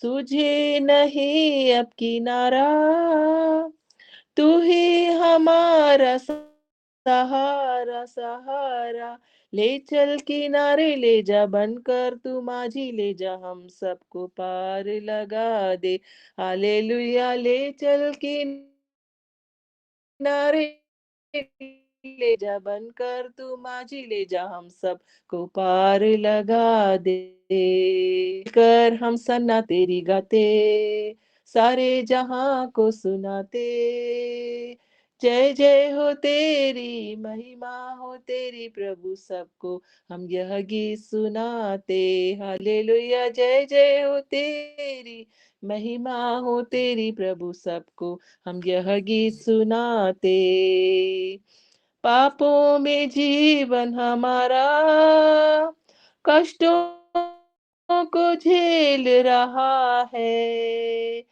सूझे नहीं अब किनारा, तू ही हमारा सहारा सहारा। ले चल किनारे ले जा, बनकर तू माझी ले जा, हम सबको पार लगा दे। हालेलुया। ले चल किनारे ले जा, बनकर तू माझी ले जा, हम सब को पार लगा दे। कर हम सन्ना तेरी गाते, सारे जहां को सुनाते। जय जय हो तेरी, महिमा हो तेरी प्रभु, सबको हम यह गीत सुनाते। हालेलुया। जय जय हो तेरी, महिमा हो तेरी प्रभु, सबको हम यह गीत सुनाते। पापों में जीवन हमारा, कष्टों को झेल रहा है,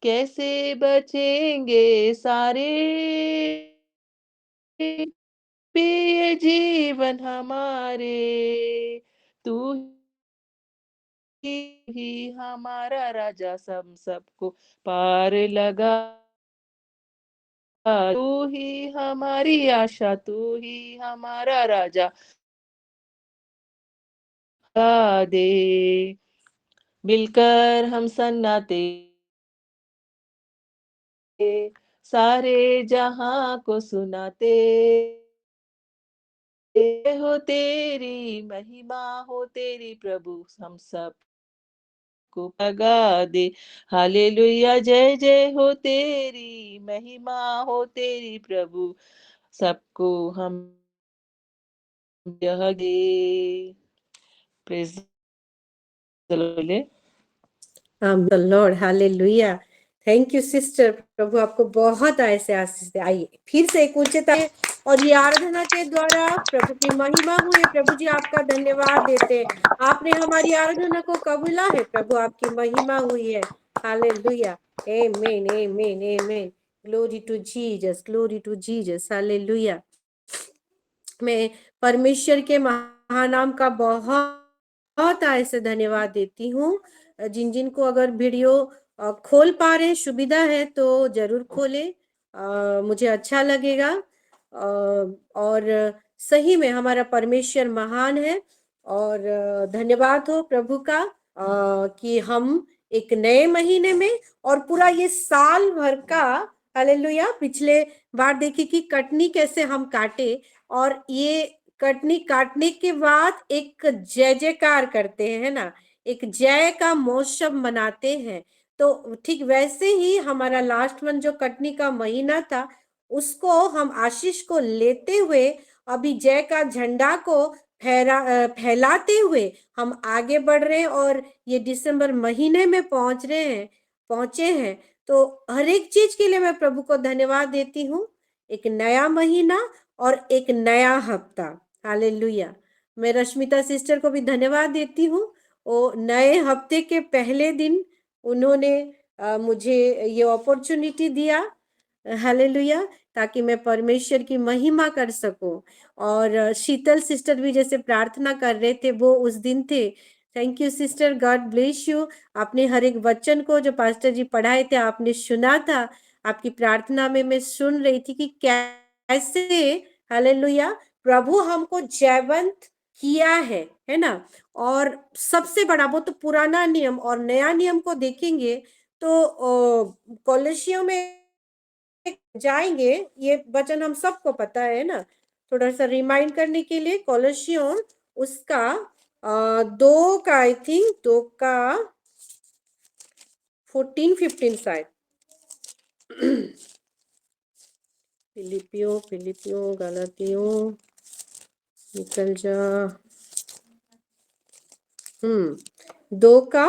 कैसे बचेंगे सारे पे जीवन हमारे। तू ही हमारा राजा, सब सबको पार लगा। तू ही हमारी आशा, तू ही हमारा राजा दे। मिलकर हम सन्नाटे, सारे जहां को सुनाते। हो तेरी, महिमा हो तेरी प्रभु, हम सब को लगा दे। हालेलुया। जय जय हो तेरी, महिमा हो तेरी प्रभु, सबको हम यह गे। Praise the Lord. The Lord, hallelujah. Thank you sister, प्रभु आपको बहुत ऐसे आशीष दे। आइए फिर से एक उच्चता और ये आराधना के द्वारा प्रभु की महिमा हुई। प्रभु जी आपका धन्यवाद देते, आपने हमारी आराधना को कबूला है प्रभु, आपकी महिमा हुई है। Hallelujah. Amen amen amen. Glory to Jesus, glory to Jesus. Hallelujah. मैं परमेश्वर के महानाम का बहुत ऐसे धन्यवाद देती हूँ। जिन जिन को अगर वीडियो खोल पा रहे, सुविधा है तो जरूर खोले, मुझे अच्छा लगेगा। और सही में हमारा परमेश्वर महान है। और धन्यवाद हो प्रभु का कि हम एक नए महीने में और पूरा ये साल भर का, हालेलुया, पिछले बार देखिए कि कटनी कैसे हम काटे, और ये कटनी काटने के बाद एक जय जयकार करते हैं, है ना, एक जय का मौसम मनाते हैं। तो ठीक वैसे ही हमारा लास्ट मंथ जो कटनी का महीना था, उसको हम आशीष को लेते हुए अभी जय का झंडा को फैलाते हुए हम आगे बढ़ रहे हैं, और ये दिसंबर महीने में पहुंचे हैं। तो हर एक चीज के लिए मैं प्रभु को धन्यवाद देती हूँ। एक नया महीना और एक नया हफ्ता। हालेलुया। मैं रश्मिता सिस्टर को भी धन्यवाद देती हूँ। वो नए हफ्ते के पहले दिन उन्होंने मुझे ये अपॉर्चुनिटी दिया, हालेलुया, ताकि मैं परमेश्वर की महिमा कर सकूं। और शीतल सिस्टर भी जैसे प्रार्थना कर रहे थे, वो उस दिन थे। Thank you sister, God bless you. आपने हर एक वचन को जो पास्टर जी पढ़ाए थे आपने सुना था। आपकी प्रार्थना में मैं सुन रही थी कि कैसे, हालेलुया, प्रभु हमको जयवंत किया है ना। और सबसे बड़ा वो तो पुराना नियम और नया नियम को देखेंगे तो कॉलेशियों में जाएंगे, ये वचन हम सबको पता है ना। थोड़ा सा रिमाइंड करने के लिए, कॉलेशियन उसका 2 का, आई थिंक 2 का 14-15 शायद। फिलिपियो गलातियों निकल जा। 2 का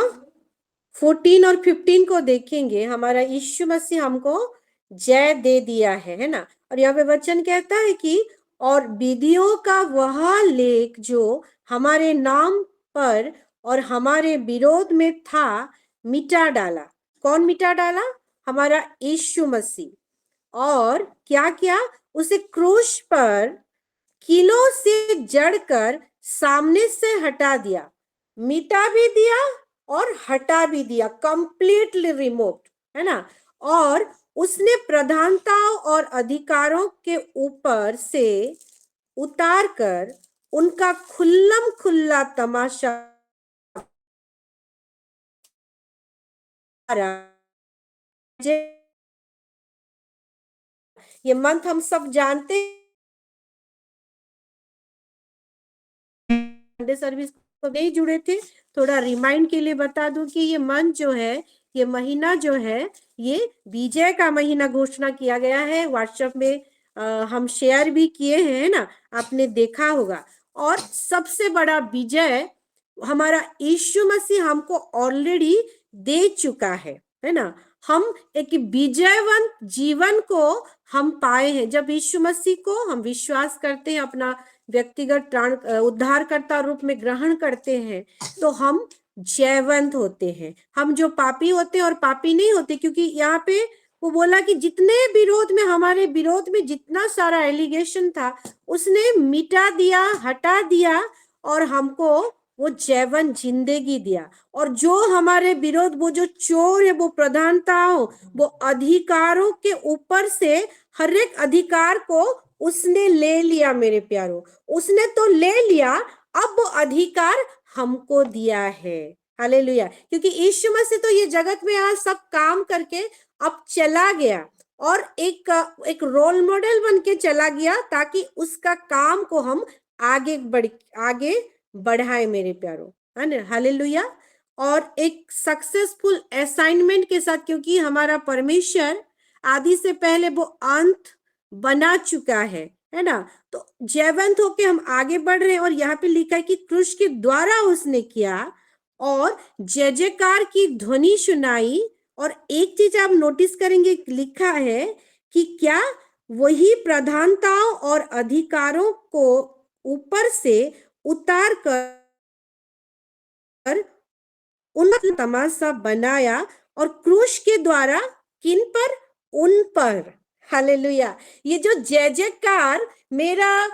14 और 15 को देखेंगे। हमारा यीशु मसीह हमको जय दे दिया है ना। और यहाँ पे वचन कहता है कि और विधियों का वह लेख जो हमारे नाम पर और हमारे विरोध में था, मिटा डाला। कौन मिटा डाला? हमारा यीशु मसीह। और क्या किया? उसे क्रूस पर कीलों से जड़कर सामने से हटा दिया, मिटा भी दिया और हटा भी दिया, कंप्लीटली रिमूव, है ना। और उसने प्रधानताओं और अधिकारों के ऊपर से उतार कर उनका खुल्लम खुल्ला तमाशा, ये मंथ हम सब जानते हैं, संडे सर्विस को नहीं जुड़े थे, थोड़ा रिमाइंड के लिए बता दूं कि ये मंथ जो है, ये महीना जो है, ये विजय का महीना घोषणा किया गया है। व्हाट्सएप में हम शेयर भी किए हैं ना, आपने देखा होगा। और सबसे बड़ा विजय हमारा यीशु मसीह हमको ऑलरेडी दे चुका है ना। हम एक विजयवंत जीवन को हम पाए हैं जब यीशु मसीह को हम विश्वास करते हैं, अपना व्यक्तिगत प्राण उद्धारकर्ता रूप में ग्रहण करते हैं, तो हम जयवंत होते हैं। हम जो पापी होते हैं और पापी नहीं होते, क्योंकि यहाँ पे वो बोला कि जितने विरोध में, हमारे विरोध में जितना सारा एलिगेशन था, उसने मिटा दिया, हटा दिया और हमको वो जैवन जिंदगी दिया। और जो हमारे विरोध, वो जो चोर है, वो प्रधानताओं, वो अधिकारों के ऊपर से हर एक अधिकार को उसने ले लिया। मेरे प्यारों, उसने तो ले लिया, अब वो अधिकार हमको दिया है। हालेलुया। क्योंकि यीशु मसीह तो ये जगत में आज सब काम करके अब चला गया और एक रोल मॉडल बन के चला गया, ताकि उसका काम को हम आगे बढ़ाए मेरे प्यारों, है ना। हालेलुया। और एक सक्सेसफुल असाइनमेंट के साथ, क्योंकि हमारा परमेश्वर आदि से पहले वो अंत बना चुका है ना। तो जयवंत होके हम आगे बढ़ रहे हैं। और यहाँ पे लिखा है कि क्रूस के द्वारा उसने किया और जय जयकार की ध्वनि सुनाई। और एक चीज आप नोटिस करेंगे, लिखा है कि क्या वही प्रधानताओं और अधिकारों को ऊपर से उतार कर उनका तमाशा बनाया और क्रूस के द्वारा किन पर? उन पर। हालेलुया। ये जो जय जयकार, मेरा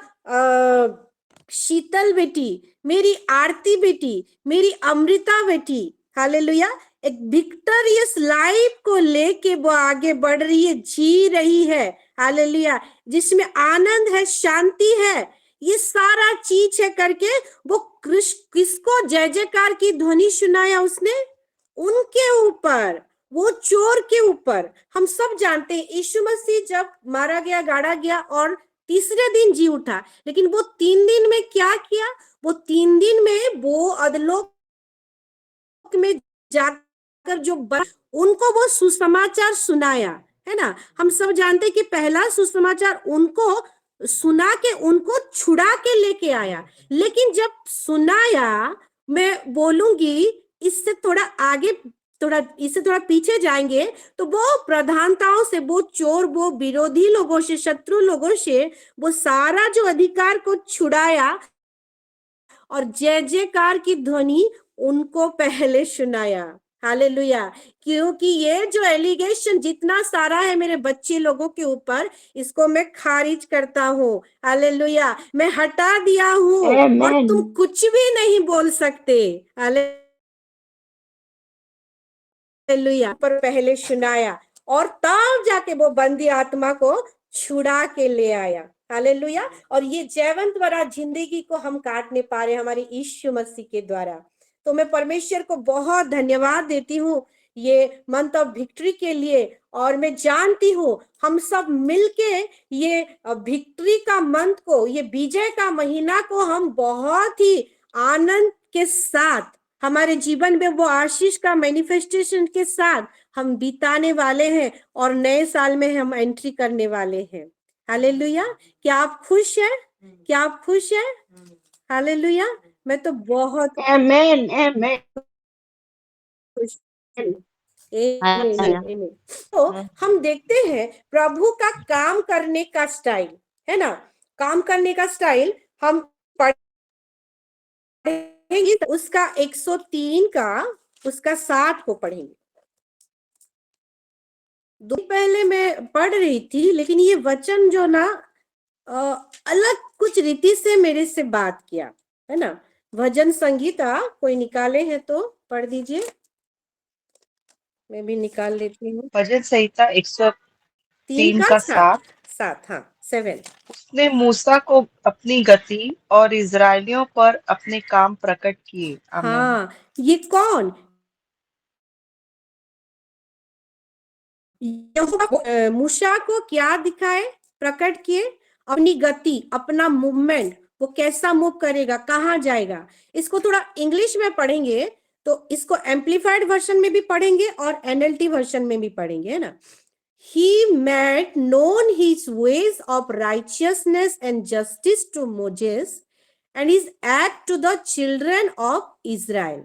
शीतल बेटी, मेरी आरती बेटी, मेरी अमृता बेटी, हालेलुया, एक विक्टोरियस लाइफ को लेके वो आगे बढ़ रही है, जी रही है। हालेलुया। जिसमें आनंद है, शांति है, ये सारा चीज है करके वो किसको जय जयकार की ध्वनि सुनाया उसने? उनके ऊपर, वो चोर के ऊपर। हम सब जानते हैं यीशु मसीह जब मारा गया, गाड़ा गया और तीसरे दिन जी उठा, लेकिन वो 3 दिन में क्या किया? वो 3 दिन में वो अधलोक में जाकर जो उनको वो सुसमाचार सुनाया, है ना। हम सब जानते कि पहला सुसमाचार उनको सुना के उनको छुड़ा के लेके आया। लेकिन जब सुनाया, मैं बोलूंगी इससे थोड़ा आगे, इससे थोड़ा पीछे जाएंगे, तो वो प्रधानताओं से, वो चोर, वो विरोधी लोगों से, शत्रु लोगों से वो सारा जो अधिकार को छुड़ाया और जय जयकार की ध्वनि उनको पहले सुनाया। हालेलुया। क्योंकि ये जो एलिगेशन जितना सारा है मेरे बच्चे लोगों के ऊपर, इसको मैं खारिज करता हूँ। हालेलुया। मैं हटा दिया हूँ और तुम कुछ भी नहीं बोल सकते। हालेलुया। पर पहले सुनाया और तब जाके वो बंदी आत्मा को छुड़ा के ले आया। हालेलुया। और ये जयवंत वाला जिंदगी को हम काटने पा रहे हमारे यीशु मसीह के द्वारा। तो मैं परमेश्वर को बहुत धन्यवाद देती हूँ ये मंथ ऑफ विक्ट्री के लिए। और मैं जानती हूँ हम सब मिलके ये विक्ट्री का मंथ को, ये विजय का महीना को हम बहुत ही आनंद के साथ हमारे जीवन में वो आशीष का मैनिफेस्टेशन के साथ हम बिताने वाले हैं और नए साल में हम एंट्री करने वाले हैं। हालेलुया। क्या आप खुश हैं? क्या आप खुश हैं? हालेलुया। मैं तो बहुत आमेन आमेन। खुश। तो हम देखते हैं प्रभु का काम करने का स्टाइल, है ना। काम करने का स्टाइल हम पढ़ेंगे, उसका 103 का उसका 60 को पढ़ेंगे। दो पहले मैं पढ़ रही थी, लेकिन ये वचन जो ना अलग कुछ रीति से मेरे से बात किया, है ना। भजन संगीता कोई निकाले हैं तो पढ़ दीजिए, मैं भी निकाल लेती हूँ। भजन संहिता 3 103 का का 7, 7। 7, हाँ 7। उसने मूसा को अपनी गति और इजरायलियों पर अपने काम प्रकट किए। आमीन। हाँ, ये कौन? यहोवा मूसा को क्या दिखाए, प्रकट किए? अपनी गति, अपना मूवमेंट, वो कैसा मूव करेगा, कहाँ जाएगा। इसको थोड़ा इंग्लिश में पढ़ेंगे तो इसको एम्पलीफाइड वर्जन में भी पढ़ेंगे और एनएलटी वर्जन में भी पढ़ेंगे, है ना। He made known his ways of righteousness and justice to Moses and his act to the children of Israel,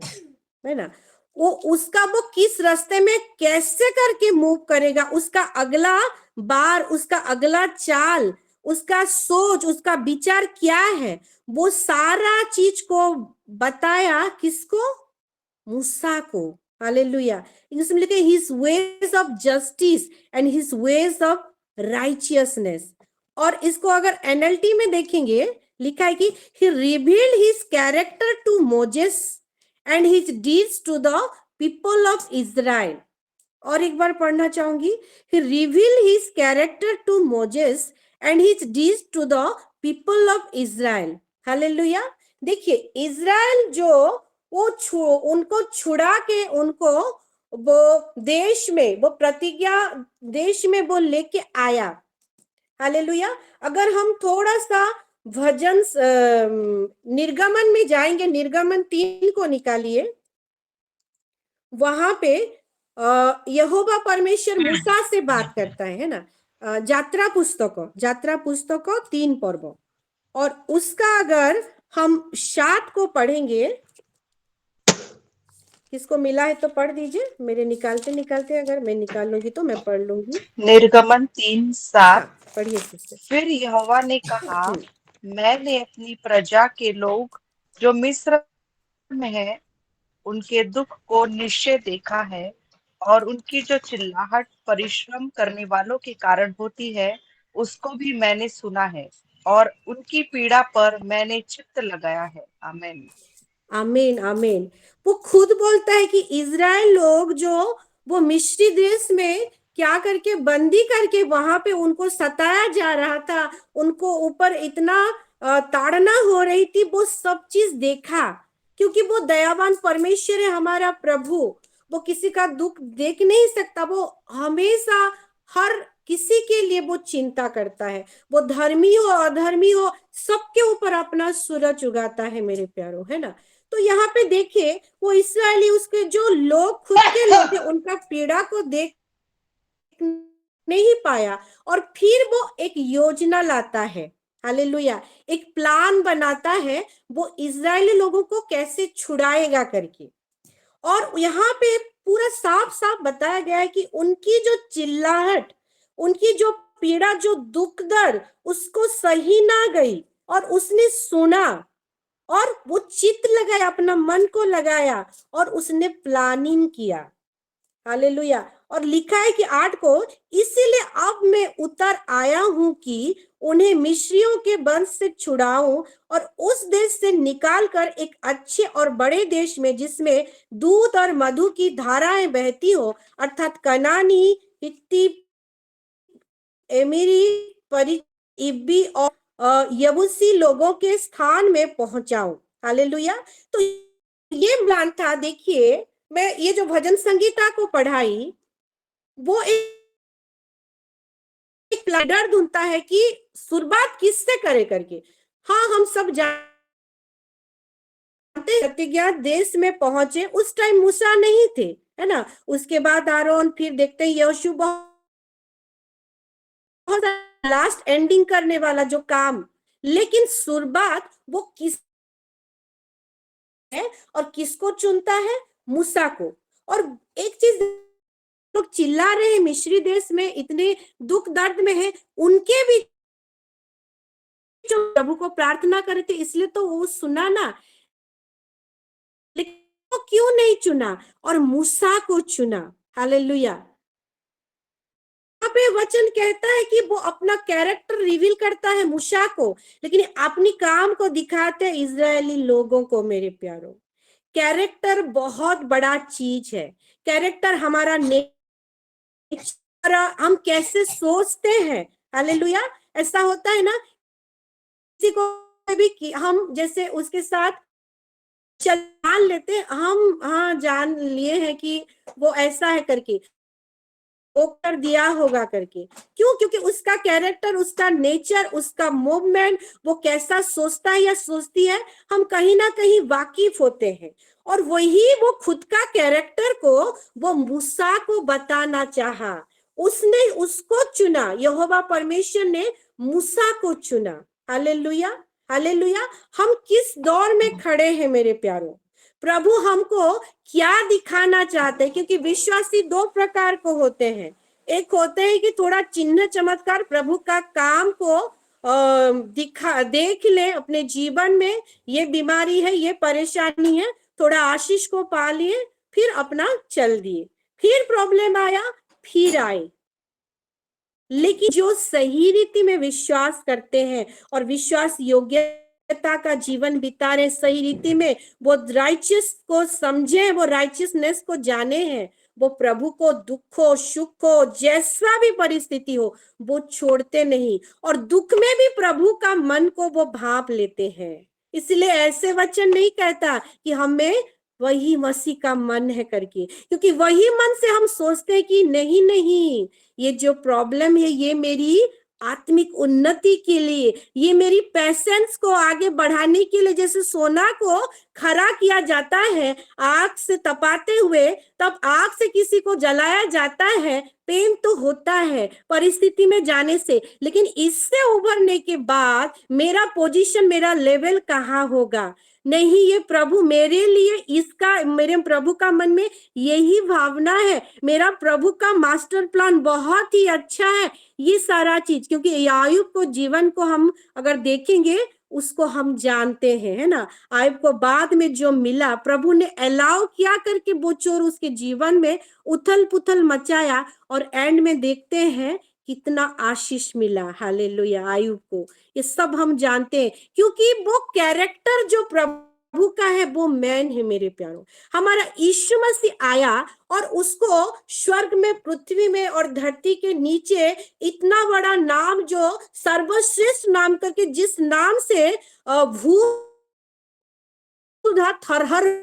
है ना। वो किस रास्ते में कैसे करके मूव करेगा, उसका अगला बार, उसका अगला चाल, उसका सोच, उसका विचार क्या है, वो सारा चीज को बताया किसको? मूसा को। हालेलुया। इंग्लिश में लिखे his ways of justice and his ways of righteousness. और इसको अगर एनएलटी में देखेंगे, लिखा है कि he revealed his character to Moses and his deeds to the people of Israel. और एक बार पढ़ना चाहूंगी, he reveal his character to Moses and his deeds to the people of Israel. Hallelujah. देखिए, इजराइल जो उनको छुड़ा के उनको वो देश में, वो प्रतिज्ञा देश में वो लेके आया। हालेलुया। अगर हम थोड़ा सा भजन निर्गमन में जाएंगे, निर्गमन 3 को निकालिए, वहां पे यहोवा परमेश्वर मूसा से बात करता है ना। यात्रा पुस्तकों 3 पर्व, और उसका अगर हम 7 को पढ़ेंगे, किसको मिला है तो पढ़ दीजिए, मेरे निकालते निकालते अगर मैं निकाल लूंगी तो मैं पढ़ लूंगी। निर्गमन 3:7। हाँ, पढ़िए सिस्टर। फिर यहोवा ने कहा, मैंने अपनी प्रजा के लोग जो मिस्र में है उनके दुख को निश्चय देखा है, और उनकी जो चिल्लाहट परिश्रम करने वालों के कारण होती है उसको भी मैंने सुना है, और उनकी पीड़ा पर मैंने चित्त लगाया है। आमीन। आमीन, आमीन। वो खुद बोलता है कि इजराइल लोग जो वो मिस्री देश में क्या करके बंदी करके वहां पे उनको सताया जा रहा था, उनको ऊपर इतना ताड़ना हो रही थी, वो सब चीज देखा। क्योंकि वो दयावान परमेश्वर है हमारा प्रभु, वो किसी का दुख देख नहीं सकता, वो हमेशा हर किसी के लिए वो चिंता करता है। वो धर्मी हो अधर्मी हो, सबके ऊपर अपना सूरज उगाता है मेरे प्यारो, है ना। तो यहाँ पे देखिए, वो इसराइली उसके जो लोग, खुद के लोग हैं, उनका पीड़ा को देख नहीं पाया, और फिर वो एक योजना लाता है। हालेलुया। एक प्लान बनाता है, वो इजरायली लोगों को कैसे छुड़ाएगा करके। और यहाँ पे पूरा साफ साफ बताया गया है कि उनकी जो चिल्लाहट, उनकी जो पीड़ा, जो दुख दर्द, उसको सही ना गई, और उसने सुना, और वो चित्त लगाया, अपना मन को लगाया, और उसने प्लानिंग किया। हालेलुया। और लिखा है कि 8 को, इसीलिए अब मैं उतर आया हूं कि उन्हें मिस्रियों के वंश से छुड़ाऊं और उस देश से निकालकर एक अच्छे और बड़े देश में, जिसमें दूध और मधु की धाराएं बहती हो, अर्थात कनानी, हित्ती, एमिरी, परि, इब्बी और यबूसी लोगों के स्थान में पहुंचाऊं। हालेलुया। तो ये प्लान था। देखिए, मैं ये जो भजन संगीता को पढ़ाई, वो एक डर ढूंढता है कि शुरुआत किससे करे करके। हाँ, हम सब जानते हैं प्रतिज्ञा देश में पहुंचे, उस टाइम मूसा नहीं थे, है ना। उसके बाद आरोन, फिर देखते हैं यहोशू, बहुत लास्ट एंडिंग करने वाला जो काम। लेकिन शुरुआत वो किस है, और किसको चुनता है? मूसा को। और एक चीज, लोग चिल्ला रहे हैं मिस्री देश में, इतने दुख दर्द में है, उनके भी जो प्रभु को प्रार्थना करे थे, इसलिए तो वो सुना ना। लेकिन वो क्यों नहीं चुना, और मूसा को चुना। हालेलुया। यहाँ पे वचन कहता है कि वो अपना कैरेक्टर रिवील करता है मूसा को, लेकिन अपनी काम को दिखाते हैं इजरायली लोगों को। मेरे प्यारों, कैरेक्टर बहुत बड़ा चीज है। कैरेक्टर हमारा नेचर, हम कैसे सोचते हैं। हालेलुया। ऐसा होता है ना, किसी को भी कि हम जैसे उसके साथ जान लेते हैं, हम हाँ जान लिए हैं कि वो ऐसा है करके, वो कर दिया होगा करके। क्यों? क्योंकि उसका कैरेक्टर, उसका नेचर, उसका मूवमेंट, वो कैसा सोचता है या सोचती है, हम कहीं ना कहीं वाकिफ होते हैं। और वही वो खुद का कैरेक्टर को वो मूसा को बताना चाहा। उसने उसको चुना, यहोवा परमेश्वर ने मूसा को चुना। Hallelujah, hallelujah. हम किस दौर में खड़े हैं मेरे प्यारों? प्रभु हमको क्या दिखाना चाहते हैं? क्योंकि विश्वासी दो प्रकार को होते हैं। एक होते हैं कि थोड़ा चिन्ह चमत्कार प्रभु का काम को देख ले अपने जीवन में, ये बीमारी है, ये परेशानी है, थोड़ा आशीष को पा लिए, फिर अपना चल दिए। फिर प्रॉब्लम आया, फिर आए। लेकिन जो सही रीति में विश्वास करते हैं और विश्वास योग्यता का जीवन बिता रहे सही रीति में, वो राइचियस को समझे, वो राइचियसनेस को जाने हैं, वो प्रभु को दुख हो सुख हो जैसा भी परिस्थिति हो वो छोड़ते नहीं, और दुख में भी प्रभु का मन को वो भाप लेते हैं। इसलिए ऐसे वचन नहीं कहता कि हमें वही मसीह का मन है करके, क्योंकि वही मन से हम सोचते हैं कि नहीं नहीं, ये जो प्रॉब्लम है ये मेरी आत्मिक उन्नति के लिए, ये मेरी पैसेंस को आगे बढ़ाने के लिए। जैसे सोना को खरा किया जाता है आग से तपाते हुए, तब आग से किसी को जलाया जाता है, पेन तो होता है परिस्थिति में जाने से, लेकिन इससे उभरने के बाद मेरा पोजीशन, मेरा लेवल कहाँ होगा? नहीं, ये प्रभु मेरे लिए, इसका मेरे प्रभु का मन में यही भावना है, मेरा प्रभु का मास्टर प्लान बहुत ही अच्छा है। ये सारा चीज, क्योंकि यायूब को जीवन को हम अगर देखेंगे, उसको हम जानते हैं, है ना। आयुब को बाद में जो मिला, प्रभु ने अलाउ किया करके वो चोर उसके जीवन में उथल पुथल मचाया, और एंड में देखते हैं कितना आशीष मिला। हालेलुया। आयुब को ये सब हम जानते हैं, क्योंकि वो कैरेक्टर जो प्रभु का है वो मैन है मेरे प्यारों। हमारा यीशु मसीह आया और उसको स्वर्ग में, पृथ्वी में और धरती के नीचे इतना बड़ा नाम, जो सर्वश्रेष्ठ नाम करके, जिस नाम से भूत थरहर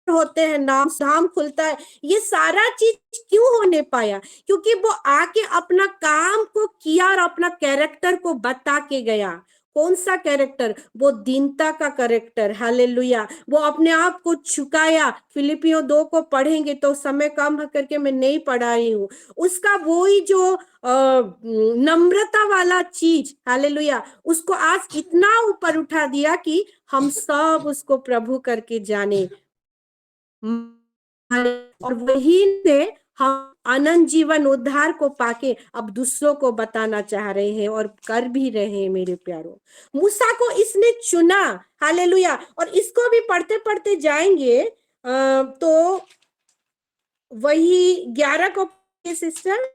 होते हैं, नाम खुलता है, ये सारा चीज क्यों होने पाया? क्योंकि वो आके अपना काम को किया और अपना कैरेक्टर को बता के गया। कौन सा कैरेक्टर? वो दीनता का कैरेक्टर। हालेलुया। वो अपने आप को झुकाया। फिलिपियों 2 को पढ़ेंगे तो समय कम करके मैं नहीं पढ़ा रही हूँ। उसका वही जो नम्रता वाला चीज, हालेलुया, उसको आज इतना ऊपर उठा दिया कि हम सब उसको प्रभु करके जाने, और वही से हम अनंत जीवन उद्धार को पाके अब दूसरों को बताना चाह रहे हैं और कर भी रहे हैं मेरे प्यारों। मूसा को इसने चुना। हालेलुया। और इसको भी पढ़ते पढ़ते जाएंगे तो वही 11 को सिस्टर,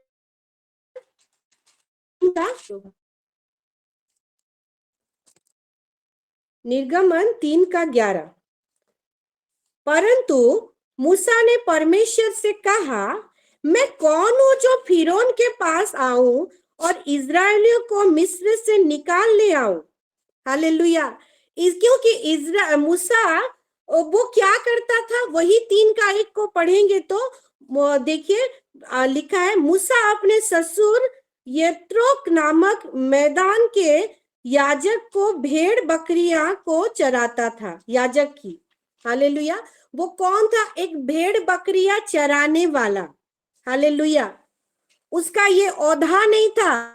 निर्गमन 3 का 11। परंतु मूसा ने परमेश्वर से कहा, मैं कौन हूं जो फिरौन के पास आऊं और इजरायलियों को मिस्र से निकाल ले आऊं? हालेलुया। क्योंकि मूसा वो क्या करता था, वही 3 का 1 को पढ़ेंगे तो देखिए लिखा है, मूसा अपने ससुर यत्रोक नामक मैदान के याजक को भेड़ बकरियां को चराता था। याजक की, हालेलुया, वो कौन था? एक भेड़ बकरियां चराने वाला। हालेलुया। उसका ये औधा नहीं था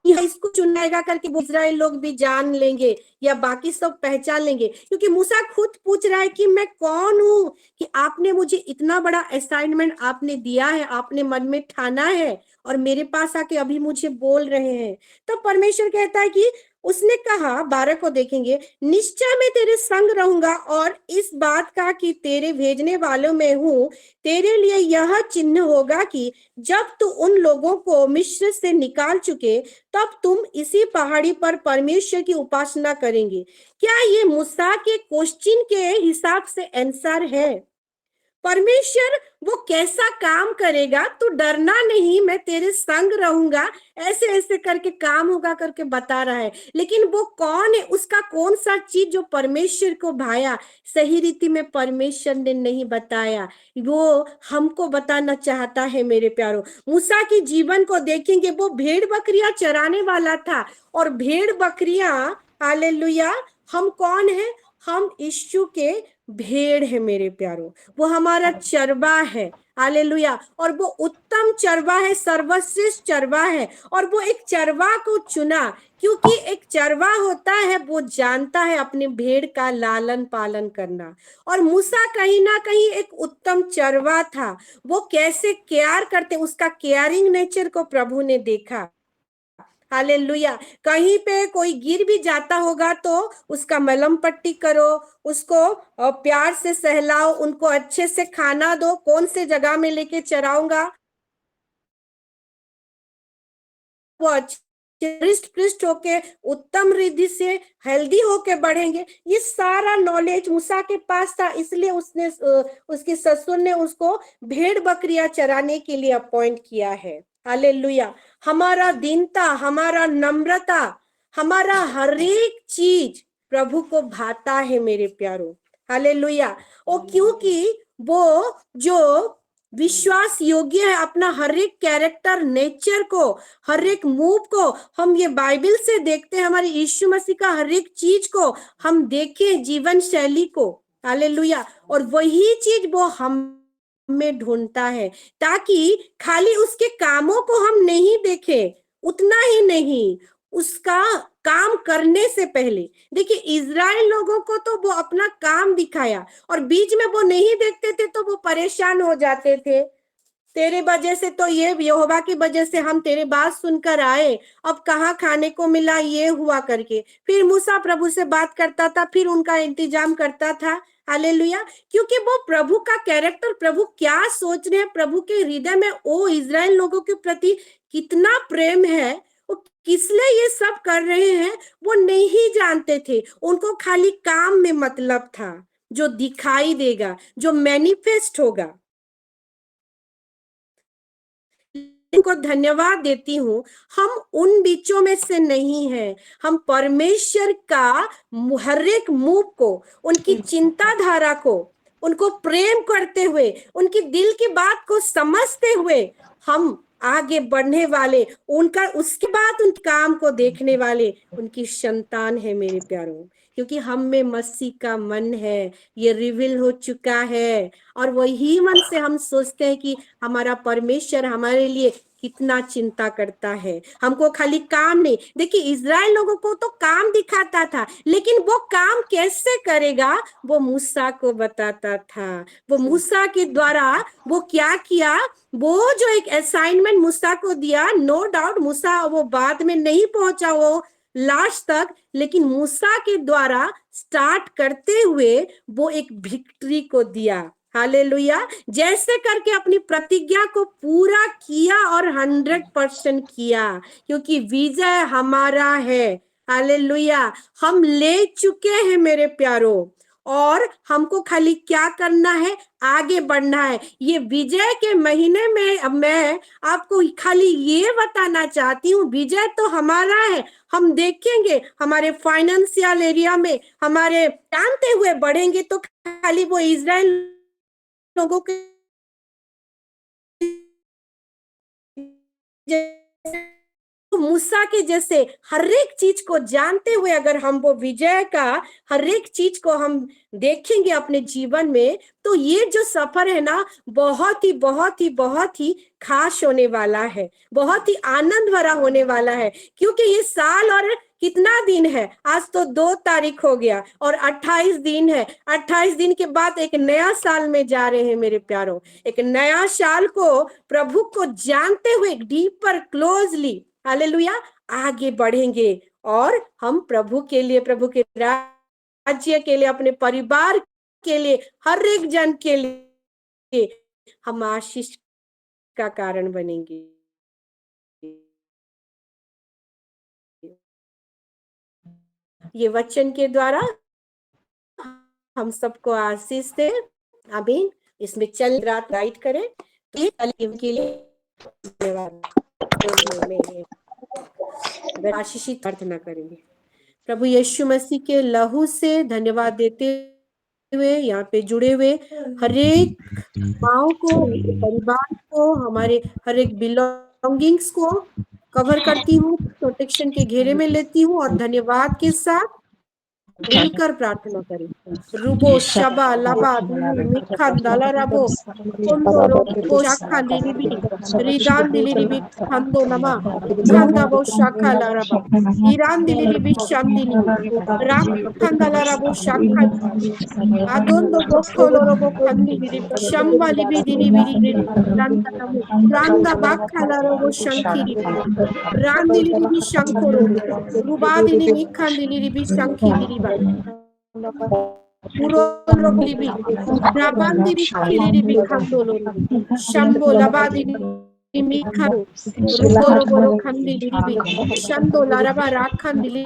इसको चुनाएगा करके वो इजराइल लोग भी जान लेंगे या बाकी सब पहचान लेंगे, क्योंकि मूसा खुद पूछ रहा है कि मैं कौन हूं कि आपने मुझे इतना बड़ा असाइनमेंट आपने दिया है, आपने मन में ठाना है और मेरे पास आके अभी मुझे बोल रहे हैं। तो परमेश्वर कहता है कि उसने कहा, 12 को देखेंगे, निश्चय मैं तेरे संग रहूंगा और इस बात का कि तेरे भेजने वालों में हूं, तेरे लिए यह चिन्ह होगा कि जब तू उन लोगों को मिस्र से निकाल चुके तब तुम इसी पहाड़ी पर परमेश्वर की उपासना करेंगे। क्या ये मूसा के क्वेश्चन के हिसाब से आंसर है? परमेश्वर वो कैसा काम करेगा, तू डरना नहीं, मैं तेरे संग रहूंगा, ऐसे ऐसे करके काम होगा करके बता रहा है। लेकिन वो कौन है, उसका कौन सा चीज जो परमेश्वर को भाया, सही रीति में परमेश्वर ने नहीं बताया, वो हमको बताना चाहता है मेरे प्यारो। मूसा के जीवन को देखेंगे, वो भेड़ बकरियां चराने वाला था, और भेड़ बकरियां, हालेलुया, हम कौन है? हम यीशु के भेड़ है मेरे प्यारो। वो हमारा चरवा है, हालेलुया, और वो उत्तम चरवा है, सर्वश्रेष्ठ चरवा है। और वो एक चरवा को चुना, क्योंकि एक चरवा होता है वो जानता है अपने भेड़ का लालन पालन करना। और मूसा कहीं ना कहीं एक उत्तम चरवा था। वो कैसे केयर करते, उसका केयरिंग नेचर को प्रभु ने देखा। हालेलुया। कहीं पे कोई गिर भी जाता होगा तो उसका मलहम पट्टी करो, उसको प्यार से सहलाओ, उनको अच्छे से खाना दो। कौन से जगह में लेके चराऊंगा, वो अच्छे हृष्ट पृष्ठ होके उत्तम रिद्धि से हेल्दी होके बढ़ेंगे। ये सारा नॉलेज मूसा के पास था, इसलिए उसने उसके ससुर ने उसको भेड़ बकरियां चराने के लिए अपॉइंट किया है। हालेलुया। हमारा दीनता, हमारा नम्रता, हमारा हर एक चीज प्रभु को भाता है मेरे प्यारो। हालेलुया। और क्योंकि वो जो विश्वास योग्य है, अपना हर एक कैरेक्टर नेचर को, हर एक मूव को हम ये बाइबल से देखते हैं, हमारे यीशु मसीह का हर एक चीज को हम देखें, जीवन शैली को। हालेलुया। और वही चीज वो हम में ढूंढता है, ताकि खाली उसके कामों को हम नहीं देखें, उतना ही नहीं, उसका काम करने से पहले। देखिए, इजराइल लोगों को तो वो अपना काम दिखाया, और बीच में वो नहीं देखते थे तो वो परेशान हो जाते थे। तेरे वजह से तो, ये यहोवा की वजह से हम तेरे बात सुनकर आए, अब कहाँ खाने को मिला, ये हुआ करके। फिर मूसा प्रभु से बात करता था, फिर उनका इंतजाम करता था। हालेलुया। क्योंकि वो प्रभु का कैरेक्टर, प्रभु क्या सोच रहे हैं, प्रभु के हृदय में ओ इजराइल लोगों के प्रति कितना प्रेम है, वो किस लिए ये सब कर रहे हैं, वो नहीं जानते थे। उनको खाली काम में मतलब था, जो दिखाई देगा, जो मैनिफेस्ट होगा। को धन्यवाद देती हूँ, हम उन बीचों में से नहीं हैं। हम परमेश्वर का हर एक मूव को, उनकी चिंताधारा को, उनको प्रेम करते हुए, उनकी दिल की बात को समझते हुए हम आगे बढ़ने वाले, उनका उसके बाद उन काम को देखने वाले उनकी संतान है मेरे प्यारों। क्योंकि हम में मसीह का मन है, ये रिवील हो चुका है, और वही मन से हम सोचते हैं कि हमारा परमेश्वर हमारे लिए कितना चिंता करता है। हमको खाली काम नहीं, देखिए इजराइल लोगों को तो काम दिखाता था, लेकिन वो काम कैसे करेगा वो मूसा को बताता था। वो मूसा के द्वारा वो क्या किया, वो जो एक असाइनमेंट मूसा को दिया, नो डाउट मूसा वो बाद में नहीं पहुंचा वो लास्ट तक, लेकिन मूसा के द्वारा स्टार्ट करते हुए वो एक विक्ट्री को दिया। हालेलुया। जैसे करके अपनी प्रतिज्ञा को पूरा किया और 100% किया, क्योंकि विजय हमारा है। हालेलुया। हम ले चुके हैं मेरे प्यारो, और हमको खाली क्या करना है, आगे बढ़ना है। ये विजय के महीने में अब मैं आपको खाली ये बताना चाहती हूँ, विजय तो हमारा है। हम देखेंगे हमारे फाइनेंशियल एरिया में हमारे जानते हुए बढ़ेंगे, तो खाली वो इजराइल लोगों के मूसा के जैसे हर एक चीज को जानते हुए अगर हम वो विजय का हर एक चीज को हम देखेंगे अपने जीवन में, तो ये जो सफर है ना, बहुत ही बहुत ही बहुत ही खास होने वाला है, बहुत ही आनंद भरा होने वाला है। क्योंकि ये साल और कितना दिन है, आज तो 2 तारीख हो गया और 28 दिन है। 28 दिन के बाद एक नया साल में जा रहे हैं मेरे प्यारों। एक नया साल को प्रभु को जानते हुए डीपर क्लोजली, हालेलुया, आगे बढ़ेंगे और हम प्रभु के लिए, प्रभु के राज्य के लिए, अपने परिवार के लिए, हर एक जन के लिए हम आशीष का कारण बनेंगे। ये वचन के द्वारा हम सबको आशीष दे। आमीन। इसमें चल रात गाइड करें तो के लिए धन्यवाद। आशीषित प्रार्थना करेंगे। प्रभु यीशु मसीह के लहू से धन्यवाद देते हुए यहाँ पे जुड़े हुए हर एक माओ को, उनके परिवार को, हमारे हर एक बिलोंगिंग्स को कवर करती हूँ, प्रोटेक्शन के घेरे में लेती हूँ और धन्यवाद के साथ मिलकर प्रार्थना करें। रुबो शबा लबा दिली मिखन दला रबो कोंदो रोबो शाखा लिरिबी रिदान दिलिरिबी खंदो नमा खंदा बो शाखा लारबा ईरान दिलिरिबी शांदिनी राख खंदला रबो शाखा आदोंदो बोखोलो रोबो खंदी लिरिबी शंबा लिबी दिलिबी लिरिबी रांदा नमो रांदा बाखला रोबो शंखिरी रांदी लिरिबी शंको रोबो रुबादिनी मिखन दिलिरिबी शंखी लिरिबा Puron roglibi, rabandiri kiliribi kandoloribi, shambo labadini mikharu, ruboro boro khandilibi, shando laraba rakhandili,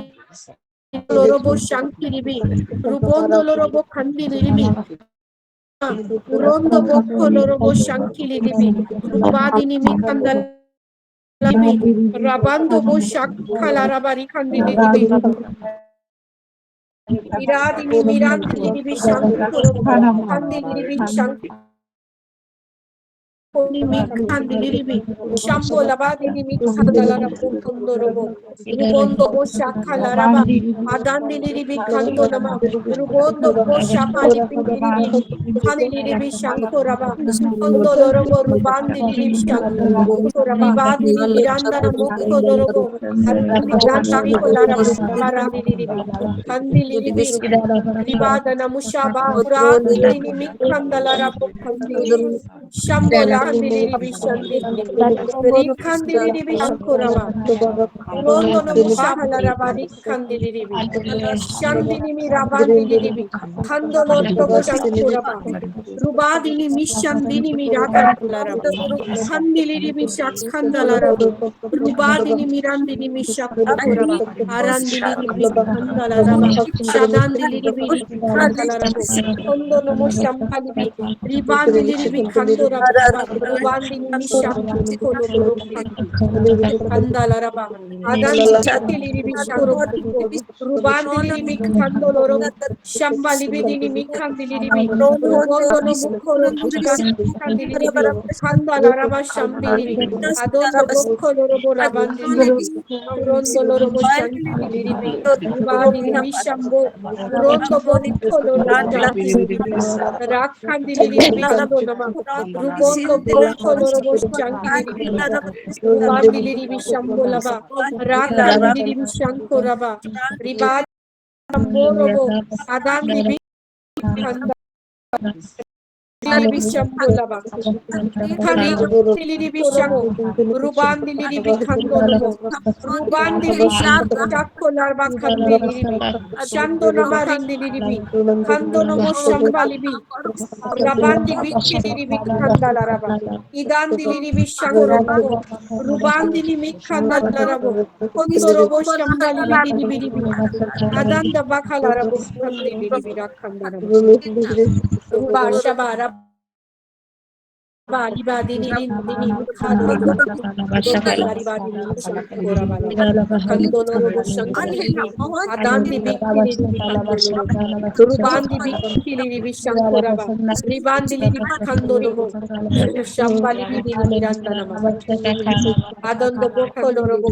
lorobo shankiribi, rubondo lorobo khandilibi, purondo bokho lorobo shankilibi, rubadini mikhandalibi, rabando bo shakha larabari khandilibi, Iradini mirandili dibi shankoro kandili dibi shankoni mikandili dibi shambo labadini mikandala rabu kondorobo rubondo bo shakala raba adandili dibi kando nama rubondo bo shapali pindili dibi kandili dibi shankoraba kondolo robo rubandili dibi shankoraba ribadini mirandana mokko dorobo adandili shankola rabu arandili dibi kandili dibi Ribadana mushaba uradini mikandala rabu kandili shambola kandili ribi shandili rikandili ribi shankuraba urondo no mushahala rabari kandili ribi shandini mi rabandili ribi kandolo robo shankuraba rubadini mishandini mi rakandala rabu kandili ribi shakandala rabu rubadini mirandini mi shakuraba arandili ribi kandala raba shadandili ribi kandala rabu kondo no mushambali ribandili ribi kandora raba rubandini mi shakolo borokli kandala raba adandi chakili ribi shakoro rubandili ribi kandolo robo shambali bidini mi kandili ribi rubondo no mukholo kandili ribi kandala raba shambili ribi adondo bokholo robo rabandili ribi urondo robo shambili ribi rubandini mi shambo urondo bokholo robo shambili ribi rakkandili ribi kando nama rubondo bokholo robo shambili ribi rubandili ribi shambo laba rakkandili ribi shanko raba ribad shambo robo adandi bi kanda ribi shambo laba kandili ribi shambo rubandili ribi kando robo rubandili shakko larba kandili ribi shando nama rindili ribi kando nomo shambali bi rabandi bikkili ribi kandala raba idandili ribi shangorobo rubandili mi kandala rabo kondorobo shambali bi ribi ribi adanda bakala rabo kandili ribi rakandala ruba shabara Bali badini dini khado bali badini shankora bala kandolo robo shankili ribi adandi bikkili ribi kandolo rubandi bikkili ribi shankora ba ribandi ribi kandolo mo shambali bidini miranda nama adondo bokkolo robo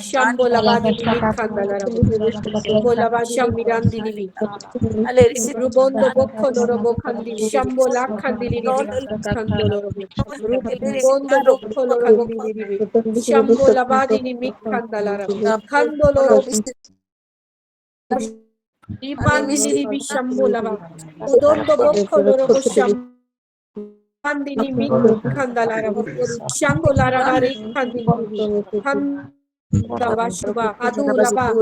shambola badini mikandala rabo bola badini mirandi ribi rubondo bokkolo robo kandi shambola kandili ribi kandolo rubondo bokkolo robo ribi shambola badini mikandala rabo kandolo robo ribandini ribi shambola ba odondo bokkolo robo shambandini mikandala rabo shambola raba rikandili ribi Dabashuba, Adulaba,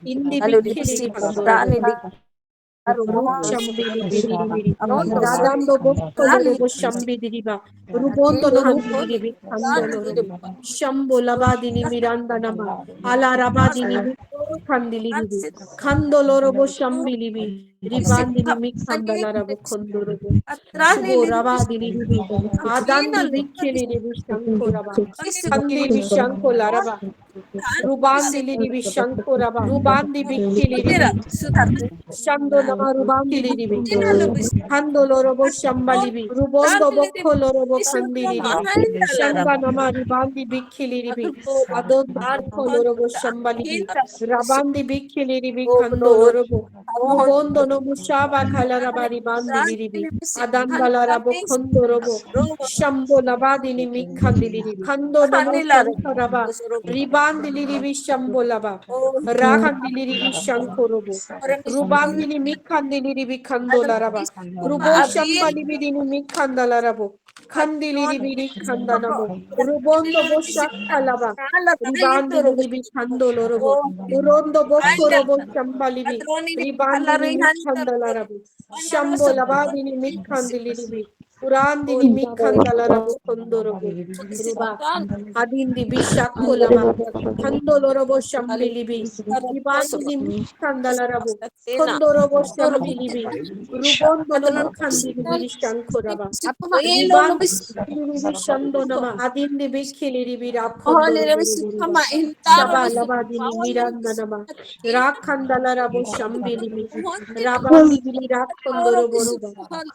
Indi Bikili Kandorobo, Shambili Biri, Dadando Bokolo Shambi Diriba, Rubondo no Handili Kandoloro, Shambo Labadini Miranda Nama, Ala Rabadini Kandili, Kandolorobo Shambili, Ribandini Mikandalarabo Kondorobo, Shubo Rabadini, Adandi Bikili Shankoraba, Kandi Shanko Laraba. Rubandi libi shanko raba. Rubandi bikili libi. Shando nama rubandi libi. Hando lorobo shamba libi. Rubondo bokko lorobo kandi libi. Shamba nama ribandi bikili libi. Adondo bokko lorobo shamba libi. Rabandi bikili libi kando lorobo. Rubondo no mushaba kala raba ribandi libi. Adanda larabo kondo robo. Shambo labadi ni mikandi libi. Kando no mushanka raba. Ribandi libi shambo laba. Rakandi libi shanko robo. Rubandi ni mikandi libi kando laraba. Rubo shamba libi ni mikanda larabo. Kandi libi kanda namo. Rubondo bo shakka laba. Ribandi libi kando lorobo. Urondo bokko robo shamba libi. Ribandi ni mikanda larabo. Shambo labadi ni mikandi libi. Urandi ni mikanda larabo kondorobo. Ruba. Adindi bishakko laba. Kando lorobo shambi libi. Ribandi ni mikanda larabo. Kondorobo shambi libi. Rubondo no mukandi libi shanko raba. Ribandi libi shando nama. Adindi bikili libi rakondo robo. Shaba labadi ni miranda nama. Rakanda larabo shambi libi. Rabandi libi rakondo robo.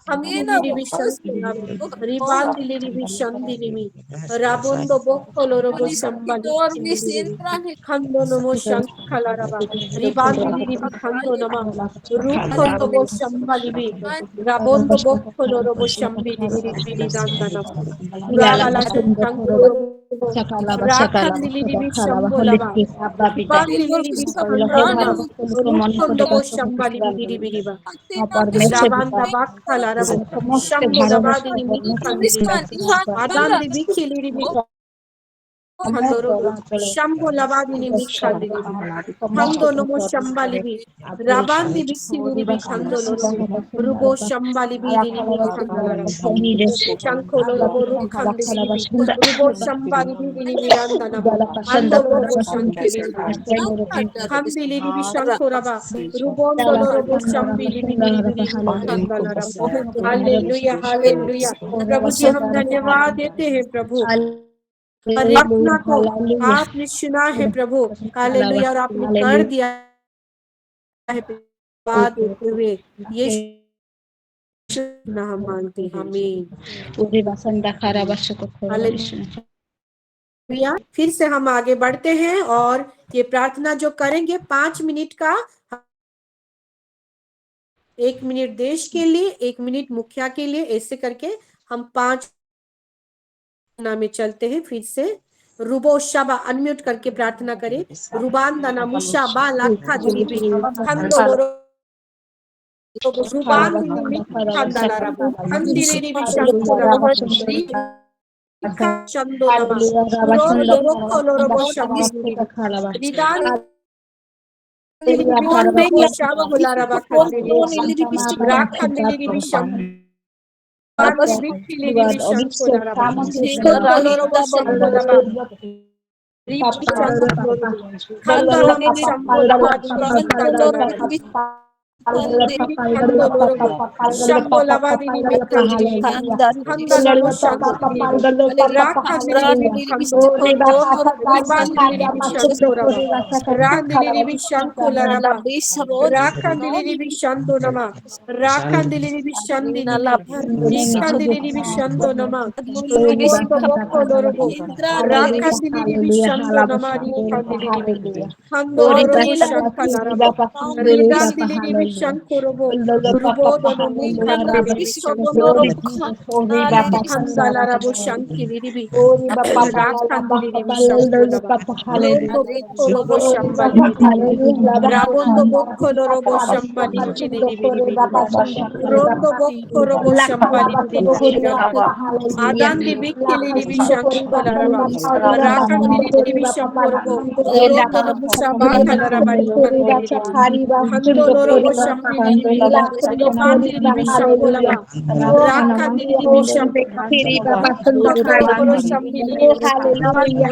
Kandi libi shanko raba. Ribandi libi shandi libi. Rabondo bokko lorobo shamba libi. Kando nomo shankala raba. Ribandi libi kando nama. Rukondo bo shamba libi. Rabondo bokko lorobo shambi libi danda nama. Urala la shanko robo. Rakandi libi shambo laba. Ribandi libi kando nama. Rukondo bo shamba libi riba. Rabanda bakala rabo. Shambo labadi ni mikandi libi. Adandi bikili libi Kandorobo, Shambo Labadini Mikandini, Kando Nomo Shambalibi, Rabandi Bikini Kandolobo, Rubo Shambalibi Mikandala, Shankolobo Rukandini, Rubo Shambalibi Miranda Nama, Ando Robo Shankili, Kandili Shankoraba, Rubondo Robo Shambili Kandala. Hallelujah, hallelujah. प्रभु जी हम धन्यवाद देते हैं प्रभु प्रार्थना को आपने सुना है प्रभु hallelujah और आपने कर दिया है बात देते हुए यीशु नाम मांगते हैं आमीन हालेलुया। फिर से हम आगे बढ़ते हैं और ये प्रार्थना जो करेंगे 5 मिनट का 1 मिनट देश के लिए 1 मिनट मुखिया के लिए ऐसे करके हम 5 में चलते हैं। फिर से रुबो शाबा अनम्यूट करके प्रार्थना करें। रुबांदाना मुशाबा लाखा दिबी खंदो लोरो रुबांदिनी मिखांदाला रबो खंदिनी बिशांकुला री चंदो नमा रोंदो बक्को लोरो शंदी रिदान रिबोंदो शाबुला रबा खंदिनी राखंदिनी बिशां Shankorobo, Rubodo no Mukandiri Shankorobo, Handala Rabo Shankiri, Rakandiri Shankolaba, Rondo Bokolobo Shambali, Rabondo Bokolorobo Shambali, Rondo Bokorobo Shambali, Adan di Bikili Division Kolaraba, Rakan di Division Korbo, Rondo no Musabaka Larabari Kandiri, Handolorobo Shambili, Riban di Division Kolaba, Rakan di Division Handoloro Shambili, Raban di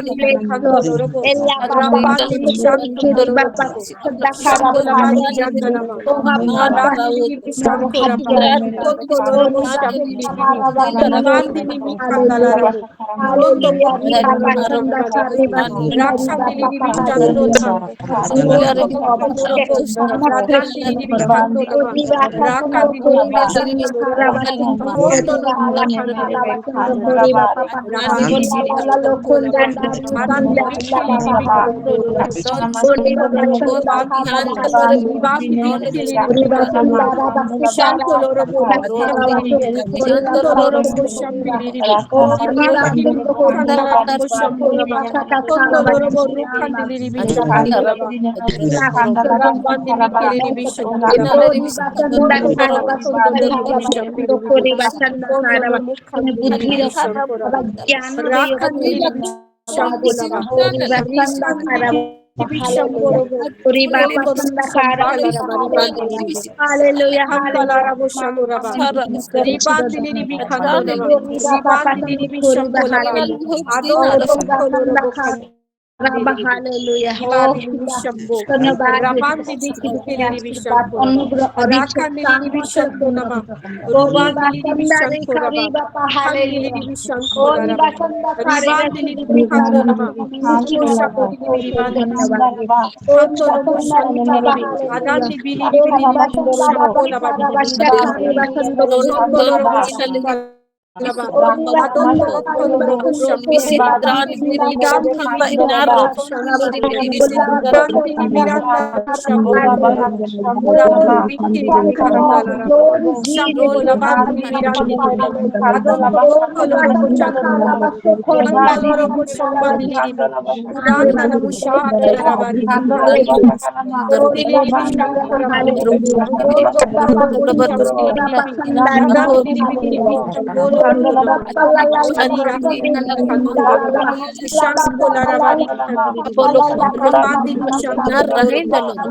Handolorobo, Raban di Shandolorobo, Shambolabadi Yandanama, Adan di Division Koraba, Tondolorobo Shambili, Ribandini Mikandalarabo, Rondo Bokolobo Shambali, Rakshandili Vichandolama, Rondo Bokolobo, Radandili Vicandolama, Rakandili Vichandolorobo, Rondo Bokandili Vicandolama, Rabandili Vicandolama, Adandi Vicili Vicandolorobo, Rondo Bokandili, Ribandili Vicandolorobo, Shankolobo, Ribandili, Tondolorobo Shambili, Ribandili Kandalarabo Shambolaba, Tondolorobo Rukandili Shambolaba, Rabandili Kiri Shambolaba, Tondolorobo Tondolorobo Shambili, Tondolorobo Kandili Shambolaba, Rakandili Shambolaba, Rishkandili Shambolobo, Rondo Shambakalaba, Ribandili, Hallelujah, hallelujah. Kandalarabo Shambolaba, Ribandili Bikandolaba, Ribandili Shambolaba, Adondo Bokolorobo Kandili, Hallelujah. Oh, Ribandili Shambo, धन्यवाद Rabandili Kiri Shambolaba, अनुग्रह अधिक शक्ति Rakandili Shambolaba, Gori Rubandili basanda re kari Shambolaba, bapa hallelujah. Kandili Gori Shambolaba, basanda kari Ribandili basanda kara Kandolaba, Robo Shambili Ribandili, धन्यवाद Gauri Kandolobo basanda re Shambili, bapa hallelujah. Adandi Bili Gauri Bili basanda bapa Shambola kara Badi basha kari Kandili, basanda Sondolorobo Shambalaba, Gauri basanda Adondo kari Bokondorobo basanda Shambili, gori basanda Ridandi Bikondorobo Shambili, Ribandi Miranda Shambolo, Rabandi Bikiri Kandalara, Glory be to Shambola God. Bandi Mirandi, Hallelujah. Adondo Glory Bokolorobo basanda kara Shambolo, basha kori Mandolorobo basanda Shambali, Randa Hallelujah. Thank you, Namushaka Father. Larabari Hallelujah. Kandili, Glory Kandili basanda Bishamborabo, hallelujah. Glory baba Andorobo kuri baba Shambili, sandari baba Adandi hallelujah. Bishambolo Glory Kolaba, baba la la la baba Randi sandala la Kandolaba, la la Shanko baba la Larabari la Kandili, baba la la Rabandi baba Bishambolorobo,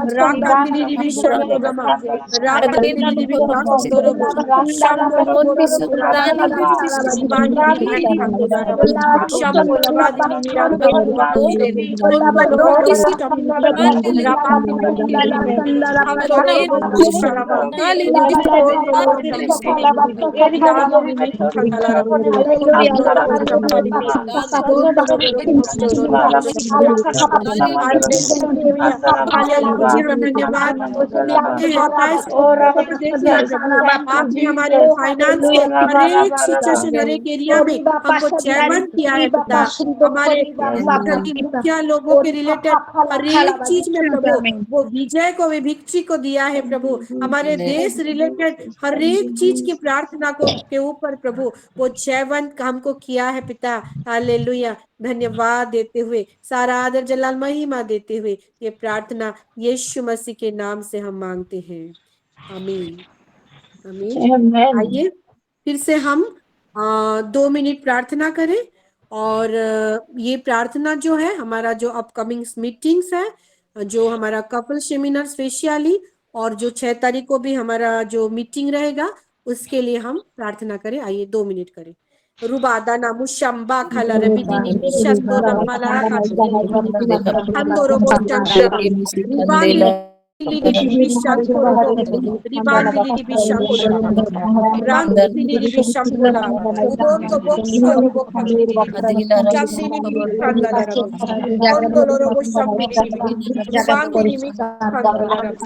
Rakandili Bishambolama, Rakandili Bikandorobo, Shambolobo Rabandi, Ribandi Kandolaraba, Shambolabadi Miranda Labandi, Kondolobo Shambili, Rabandi Bikiri, Kandolobo Sharaba, Kondolobo Shambili, Ridandi Kandalaraba, Kondolobo Shambali, Kondolobo Kondolobo Shambali, Hallelujah, hallelujah, धन्यवाद देखते हैं ऐसा तो देखिए प्रभु आपने हमारे finance के हर एक सिचुएशन हर एक एरिया में हमको जयवंत किया है पिता हमारे घर की मुखिया लोगों के रिलेटेड हर एक चीज में प्रभु वो विजय को विभिक्षी को दिया है प्रभु हमारे देश रिलेटेड हर एक चीज की प्रार्थना को के ऊपर प्रभु वो जयवंत हमको किया है पिता हालेलुया धन्यवाद देते हुए सारा आदर जलाल महिमा देते हुए ये प्रार्थना यीशु मसीह के नाम से हम मांगते हैं आमीन आमीन आइए फिर से हम 2 मिनट प्रार्थना करें और ये प्रार्थना जो है हमारा जो अपकमिंग मीटिंग्स है जो हमारा कपल सेमिनार स्पेशली और जो 6 तारीख को भी हमारा जो मीटिंग रहेगा उसके लिए हम प्रार्थना करें आइए 2 मिनट करें Rubada namu shamba kala rabidini bishando namala kandini handoro boshandara ribandi lili bishanto robo ribandi lili bishanto raba randi lili bishambola rondo bokko robo kandini shamdini bikandala raba kondolo robo shamdini ribandi lili kandala raba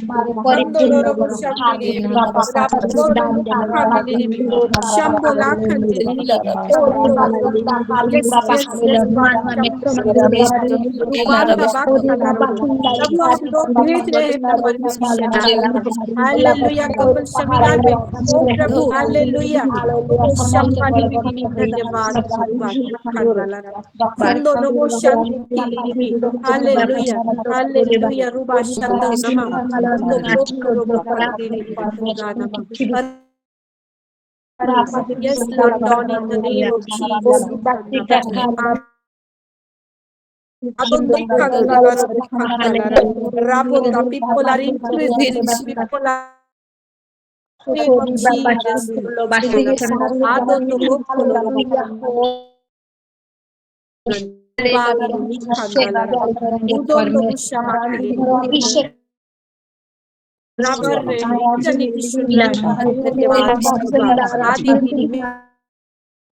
kondolo robo shamdini rabondo bokandini shambola kandini Yes, yes, yes, Father. Rubanda Bakalarabo. प्रभु आप लोग भेज रहे हैं hallelujah couple शमीरान में ओ प्रभु hallelujah ओ शंबाली बिनी धन्यवाद खांडाला खंदो नमो शांति Libby hallelujah hallelujah रुबा शंदो नमा तो Boko robo खंदी Libby नमा yes Lord Lord in the name of Jesus Adondo kandala kandala rabonda people are increasing people are name of Jesus Adondo bokolo badi ni kandala udondo bushabakili rabar tani bishuni धन्यवाद आदि दिनी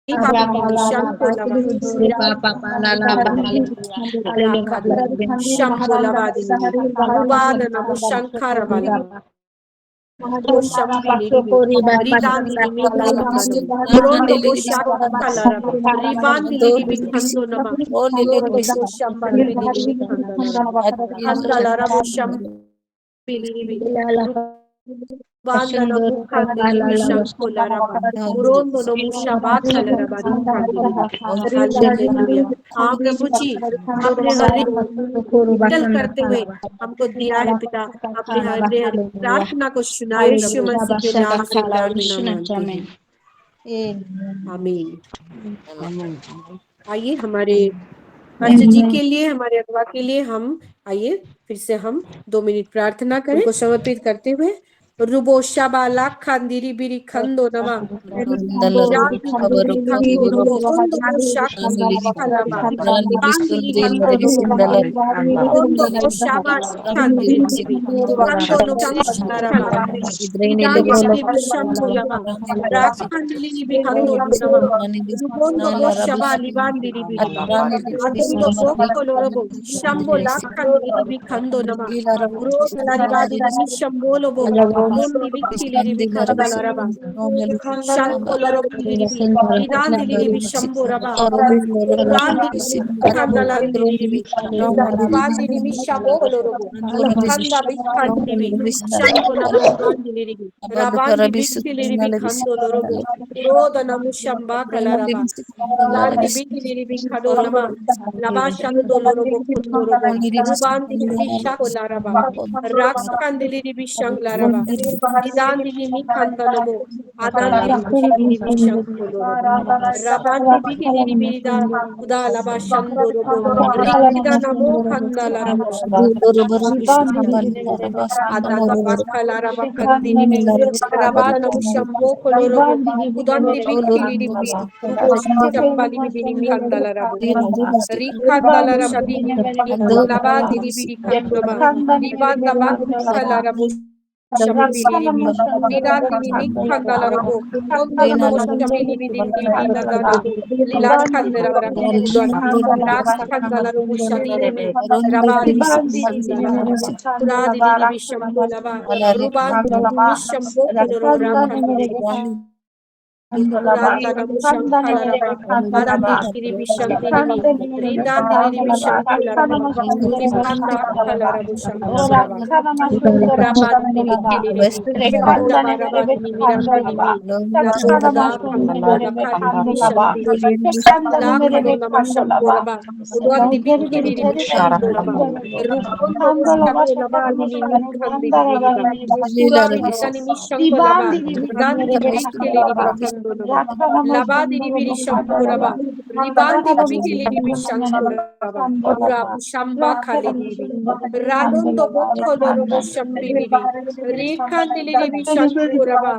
Habibi Shampola Shampola Badi Rubana Namu Shankara Badi Shambili Ridandi Rondo Boshakalara Ribandi Libi Kando Nama Rondo Boshambali Libi Kandalara Boshambili Banda no mukhandiri shankola raba urondo no mushabaka raba hallelujah हाँ प्रभु जी आपने हर विठल करते हुए हमको दिया है पिता आपने हर प्रार्थना को सुना है यीशु मसीह के नाम से प्रार्थना मांगते हैं आमीन आइए हमारे पास्टर जी के लिए हमारे अगवा के लिए हम आइए फिर से हम 2 मिनट प्रार्थना करें उनको समर्पित करते हुए रुबो शाबाला खांदिरी बिरी खंदो नवा जाति बिरी खंदो रुबो उंदो शाक खलाबा खांदिरी खंदो उंदो शाबा खांदिरी बिरी खंदो नो शरिशनाराबा इदांदिरी बिशंबुलाबा राख खांदिरी बिरी खंदो नवा रुबोंदो बो शाबा लिबांदिरी बिरी Adondo bokkolo robo shambo lakkandi libi kando nama rosa laribadi libi shambolo bo rondi vikkili libi kando laraba shankolo robo libi ridandi libi shambo raba randi kanda landi libi ribandi libi shambolo robo kanda vikkandi libi shambo labo ribandi libi rabandi vikkili libi kando robo roda namu shamba kalaraba landi vikkili libi kando nama Labashando lorobo kundorobo rubandi bisha kolaraba raksandili bishang laraba idandi mi kandanamo adandi bikili bishang kolorobo rabandi bikili bida uda labashando robo rikida namo kandalarabo adada bakalaraba kandini rabana namo shambo kolorobo udandi bikili bi rubo shambali bini kandalarabo Rikandala Rabini, Labadi Ribiri Kandaba, Libanda Bakalara Shamili, Nidandi Kandala Rabo, Rondo Shamili Vidina Dana, Lakandara Rabudan, Ras Kandala Rabu Shadini, Rabadi Radi Vishambolava, Ruban Mishambo, Randa Namusham Kalaraba, Arandi Kiribisham Dini, Ridan Diribisham Kularaba, Ribanda Kalarabusham Kularaba, Rabat Diri, Kanda Laraba Nimiran Dini, Raboda Kandola Karibisham Dini, Lakano Namusham Kuraba, Udan Dibikiri Bishandolaba, Rukondo Mustamulaba Nini Kandiri, Surani Bisani Misham Kolaba, Randi Bikili Labadi Ribiri Shampuraba, Ribandi Bikili Bishankuraba, Rabu Shamba Kalidi, Radondo Bokolo Shambili, Rikandili Bishankuraba,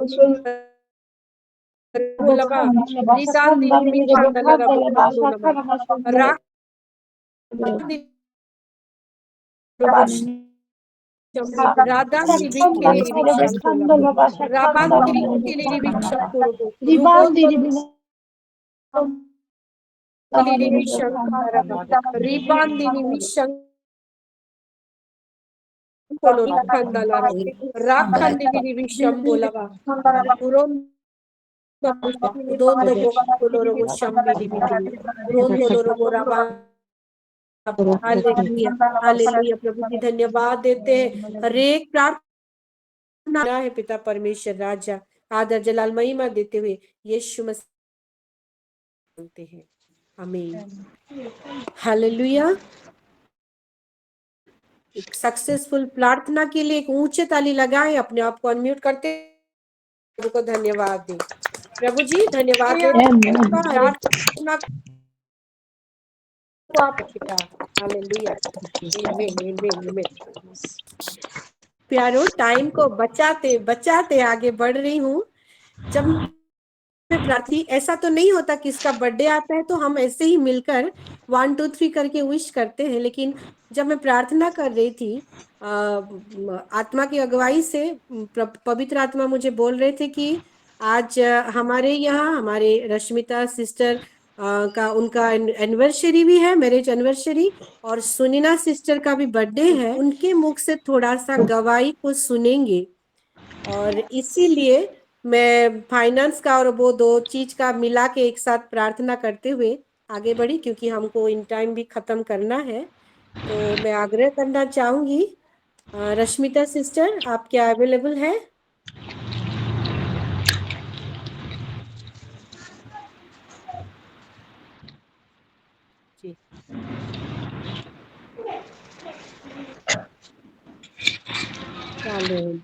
Rulaba, Ridandi Bikandalaba, Rakandi Radandi Bikili Bishankuraba, Rabandi Bikili Bishankuraba, Rubondo Ribandini Mishang Polo Kandalara Rakandini Vishambolava Uron Dondo Bokolo Shambili Rondo Lorabo hallelujah, hallelujah. प्रभु जी धन्यवाद देते हैं। हर एक प्रार्थना है पिता परमेश्वर राजा, आदर जलाल महिमा देते हुए यीशु मसीह बोलते हैं, आमीन। हालेलुया। एक सक्सेसफुल प्रार्थना के लिए एक ऊंचे ताली लगाएं, अपने आप को अनम्यूट करते प्रभु को धन्यवाद दें। प्रभु जी धन्यवाद देते हैं आपका हर एक प्रार्थना को आप पिता। हालेलुया, आमीन, आमीन, आमीन। प्यारो, टाइम को बचाते बचाते आगे बढ़ रही हूँ। जब मैं प्रार्थी, ऐसा तो नहीं होता कि इसका बर्थडे आता है तो हम ऐसे ही मिलकर 1 2 3 करके विश करते हैं, लेकिन जब मैं प्रार्थना कर रही थी आत्मा की अगुवाई से, पवित्र आत्मा मुझे बोल रहे थे कि आज हमारे यहाँ हमारे रश्मिता सिस्टर का उनका एनिवर्सरी भी है, मैरिज एनिवर्सरी, और सुनीना सिस्टर का भी बर्थडे है। उनके मुख से थोड़ा सा गवाही को सुनेंगे, और इसीलिए मैं फाइनेंस का और वो दो चीज का मिला के एक साथ प्रार्थना करते हुए आगे बढ़ी, क्योंकि हमको इन टाइम भी खत्म करना है। तो मैं आग्रह करना चाहूंगी, रश्मिता सिस्टर, आप क्या अवेलेबल है? जी, चालेल।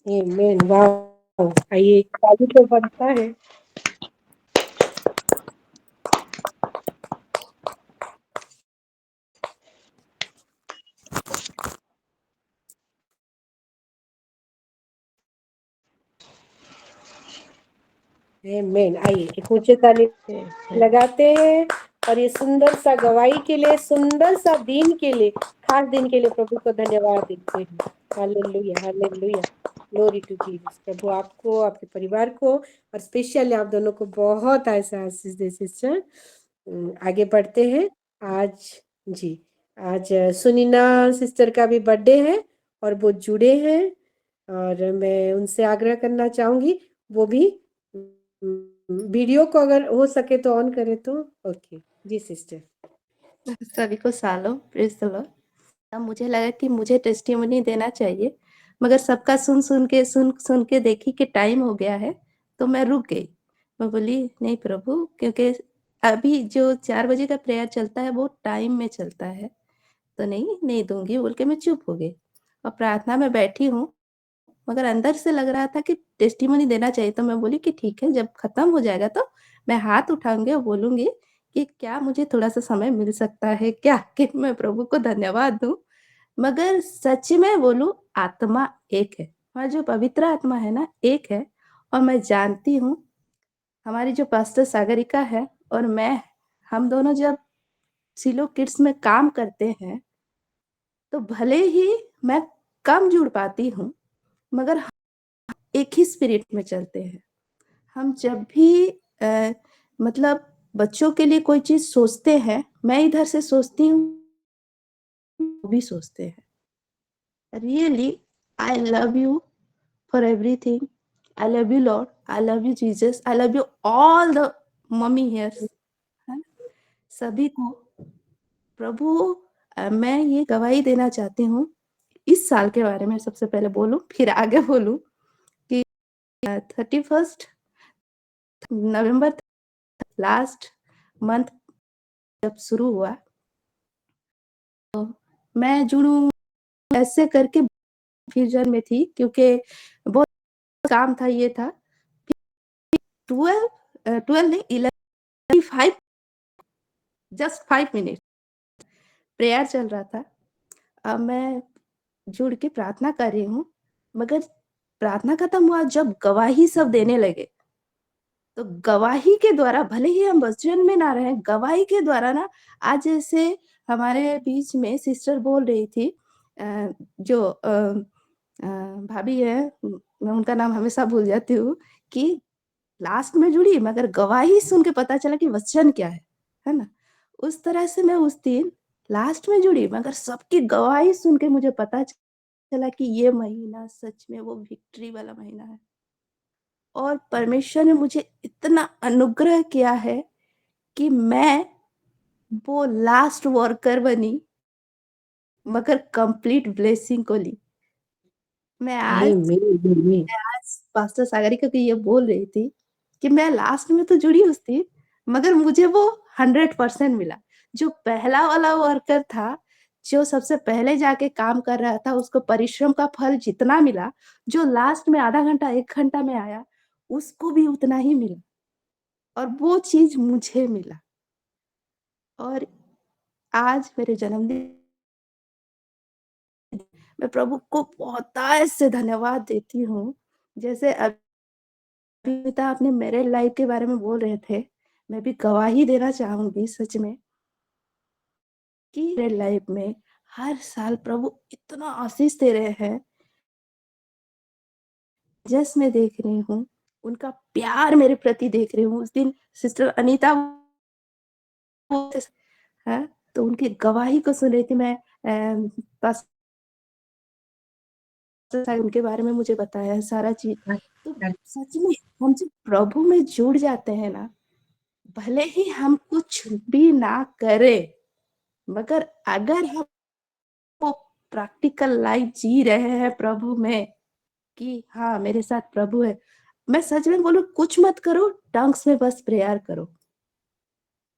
आमीन। वाह, आइए ताली तो बनता है। आमीन। आइए एक ऊंचे ताली लगाते हैं और ये सुंदर सा गवाही के लिए, सुंदर सा दिन के लिए, खास दिन के लिए प्रभु को धन्यवाद देते हैं। Hallelujah, hallelujah, glory to Jesus. प्रभु आपको, आपके परिवार को और स्पेशली आप दोनों को बहुत ऐसा आशीष दे सिस्टर। आगे बढ़ते हैं। आज जी, आज सुनीना सिस्टर का भी बर्थडे है और वो जुड़े हैं और मैं उनसे आग्रह करना चाहूंगी वो भी वीडियो को अगर हो सके तो ऑन करें तो। ओके जी सिस्टर। सभी को सालों प्रेज द लॉर्ड। अब मुझे लगा कि मुझे टेस्टिमनी देना चाहिए, मगर सबका सुन के देखी कि टाइम हो गया है, तो मैं रुक गई। मैं बोली नहीं प्रभु, क्योंकि अभी जो 4 बजे का प्रेयर चलता है वो टाइम में चलता है, तो नहीं दूंगी बोल के मैं चुप हो गई और प्रार्थना में बैठी हूँ। मगर अंदर से लग रहा था कि टेस्टिमनी देना चाहिए, तो मैं बोली कि ठीक है, जब खत्म हो जाएगा तो मैं हाथ उठाऊंगी और बोलूंगी कि क्या मुझे थोड़ा सा समय मिल सकता है क्या, कि मैं प्रभु को धन्यवाद दूं। मगर सच में बोलूं, आत्मा एक है, हमारा जो पवित्र आत्मा है ना एक है। और मैं जानती हूँ हमारी जो पास्टर सागरिका है और मैं, हम दोनों जब सिलो किड्स में काम करते हैं तो भले ही मैं कम जुड़ पाती हूँ, मगर एक ही स्पिरिट में चलते हैं। हम जब भी मतलब बच्चों के लिए कोई चीज सोचते हैं, मैं इधर से सोचती हूँ, वो भी सोचते हैं। Really I love you for everything. I love you Lord, I love you Jesus, I love you all the mummy here's, सभी को। प्रभु, मैं ये गवाही देना चाहती हूँ इस साल के बारे में। सबसे पहले बोलूं फिर आगे बोलूं कि 31 नवंबर लास्ट मंथ जब शुरू हुआ, तो मैं जुड़ू ऐसे करके फ्यूजन में थी, क्योंकि बहुत काम था, ये था 12 नहीं 11:05, जस्ट 5 मिनट प्रेयर चल रहा था। अब मैं जुड़ के प्रार्थना कर रही हूँ, मगर प्रार्थना खत्म हुआ जब गवाही सब देने लगे, तो गवाही के द्वारा भले ही हम वचन में ना रहे, गवाही के द्वारा ना, आज जैसे हमारे बीच में सिस्टर बोल रही थी, जो भाभी है, मैं उनका नाम हमेशा भूल जाती हूँ, कि लास्ट में जुड़ी मगर गवाही सुन के पता चला कि वचन क्या है ना। उस तरह से मैं उस दिन लास्ट में जुड़ी, मगर सबकी गवाही सुन के मुझे पता चला कि ये महीना सच में वो विक्ट्री वाला महीना है। और परमेश्वर ने मुझे इतना अनुग्रह किया है कि मैं वो लास्ट वर्कर बनी, मगर कंप्लीट ब्लेसिंग को ली। मैं आज आमीन। पास्टर सागरिका को ये बोल रही थी कि मैं लास्ट में तो जुड़ी उस थी, मगर मुझे वो 100% मिला। जो पहला वाला वर्कर था, जो सबसे पहले जाके काम कर रहा था, उसको परिश्रम का फल जितना मिला, जो लास्ट में आधा घंटा 1 घंटा में आया, उसको भी उतना ही मिला। और वो चीज मुझे मिला। और आज मेरे जन्मदिन, मैं प्रभु को बहुतायत से धन्यवाद देती हूँ। जैसे पिता आपने मेरे लाइफ के बारे में बोल रहे थे, मैं भी गवाही देना चाहूंगी सच में कि मेरे लाइफ में हर साल प्रभु इतना आशीष दे रहे हैं। जस्ट मैं देख रही हूँ उनका प्यार मेरे प्रति देख रही हूँ। उस दिन सिस्टर अनीता है, तो उनकी गवाही को सुन रही थी मैं। पास उनके बारे में मुझे बताया है सारा चीज। तो सच में हम जब प्रभु में जुड़ जाते हैं ना, भले ही हम कुछ भी ना करें, मगर अगर हम वो प्रैक्टिकल लाइफ जी रहे हैं प्रभु में, कि हाँ मेरे साथ प्रभु है, मैं सच में बोलूं, कुछ मत करो, टंग्स में बस प्रेयर करो,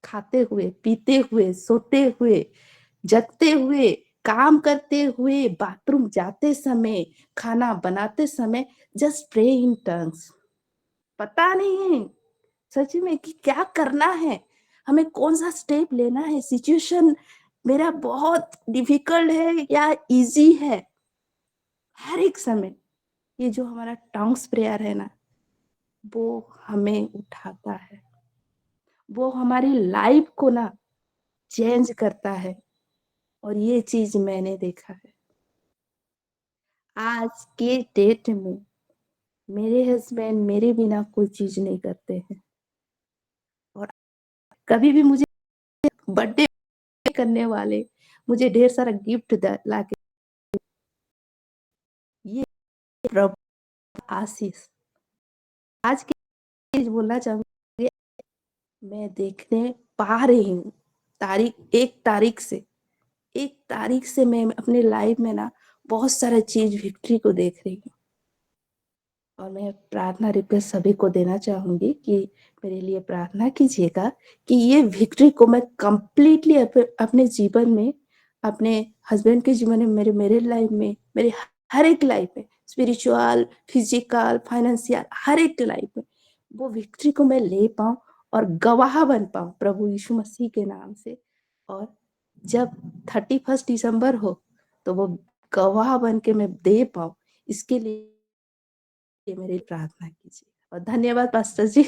खाते हुए, पीते हुए, सोते हुए, जगते हुए, काम करते हुए, बाथरूम जाते समय, खाना बनाते समय जस्ट प्रे इन टंग्स। पता नहीं है सच में कि क्या करना है, हमें कौन सा स्टेप लेना है, सिचुएशन मेरा बहुत डिफिकल्ट है या इजी है। हर एक समय ये जो हमारा टंग्स प्रेयर है ना, वो हमें उठाता है, वो हमारी लाइफ को ना चेंज करता है। और ये चीज मैंने देखा है। आज के डेट में मेरे हस्बैंड मेरे बिना कोई चीज नहीं करते हैं, और कभी भी मुझे बर्थडे करने वाले मुझे ढेर सारा गिफ्ट ला के, ये प्रभु आशीष। आज की चीज बोलना चाहूंगी, मैं देखने पा रही हूँ एक तारीख से मैं अपने लाइफ में ना बहुत सारा चीज विक्ट्री को देख रही हूँ। और मैं प्रार्थना रिक्वेस्ट सभी को देना चाहूंगी कि मेरे लिए प्रार्थना कीजिएगा कि ये विक्ट्री को मैं कंप्लीटली अपने जीवन में, अपने हस्बैंड के जीवन में, मेरे लाइफ में, मेरे हर एक लाइफ में, स्पिरिचुअल, फिजिकल, फाइनेंशियल, हर एक लाइफ में वो विक्ट्री को मैं ले पाऊं और गवाह बन पाऊं प्रभु यीशु मसीह के नाम से। और जब 31 दिसंबर हो तो वो गवाह बन के मैं दे पाऊं, इसके लिए मेरी प्रार्थना कीजिए। और धन्यवाद पास्टर जी।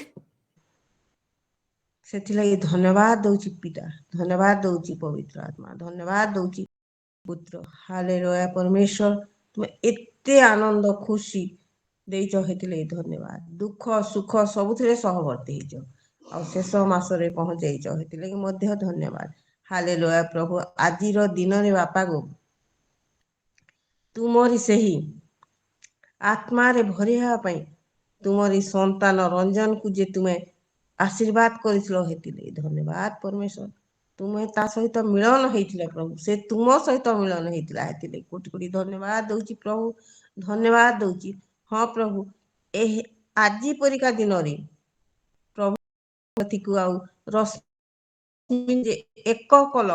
ସେଥିଲାଗି ଧନ୍ୟବାଦ ଦଉଛି ପିତା, ଧନ୍ୟବାଦ ଦଉଛି ପବିତ୍ର ଆତ୍ମା, ଧନ୍ୟବାଦ ଦଉଛି ପୁତ୍ର। ହାଲେଲୁୟା ପରମେଶ୍ୱର, ତୁମେ ଏତେ ଆନନ୍ଦ ଖୁସି ଦେଇଛ, ହେଥିଲାଗି ଧନ୍ୟବାଦ। ଦୁଃଖ ସୁଖ ସବୁଥିରେ ସହବର୍ତ୍ତୀ ହେଇଛ, ଆଉ ଶେଷ ମାସରେ ପହଞ୍ଚେଇଛ, ହେଥିଲାଗି ମଧ୍ୟ ଧନ୍ୟବାଦ। ହାଲେଲୁୟା ପ୍ରଭୁ, ଆଜିର ଦିନରେ ବାପା ଗୋ ତୁମରି ସେହି ଆତ୍ମାରେ ଭରି ହେବା ପାଇଁ ତୁମରି ସନ୍ତାନ ରଞ୍ଜନକୁ ଯେ ତୁମେ ଆଶୀର୍ବାଦ କରିଥିଲ, ହେଥିଲାଗି ଧନ୍ୟବାଦ ପରମେଶ୍ୱର। ତୁମେ ତା ସହିତ ମିଳନ ହେଇଥିଲ ପ୍ରଭୁ, ସେ ତୁମ ସହିତ ମିଳନ ହେଇଥିଲା, ହେଥିଲାଗି କୋଟି କୋଟି ଧନ୍ୟବାଦ ଦଉଛି ପ୍ରଭୁ, ଧନ୍ୟବାଦ ଦଉଛି। ହଁ ପ୍ରଭୁ, ଏହି ଆଜି ପରିକା ଦିନରେ ପ୍ରଭୁ ଆଉ ରଶ୍ମି ଯେ ଏକ କଲ,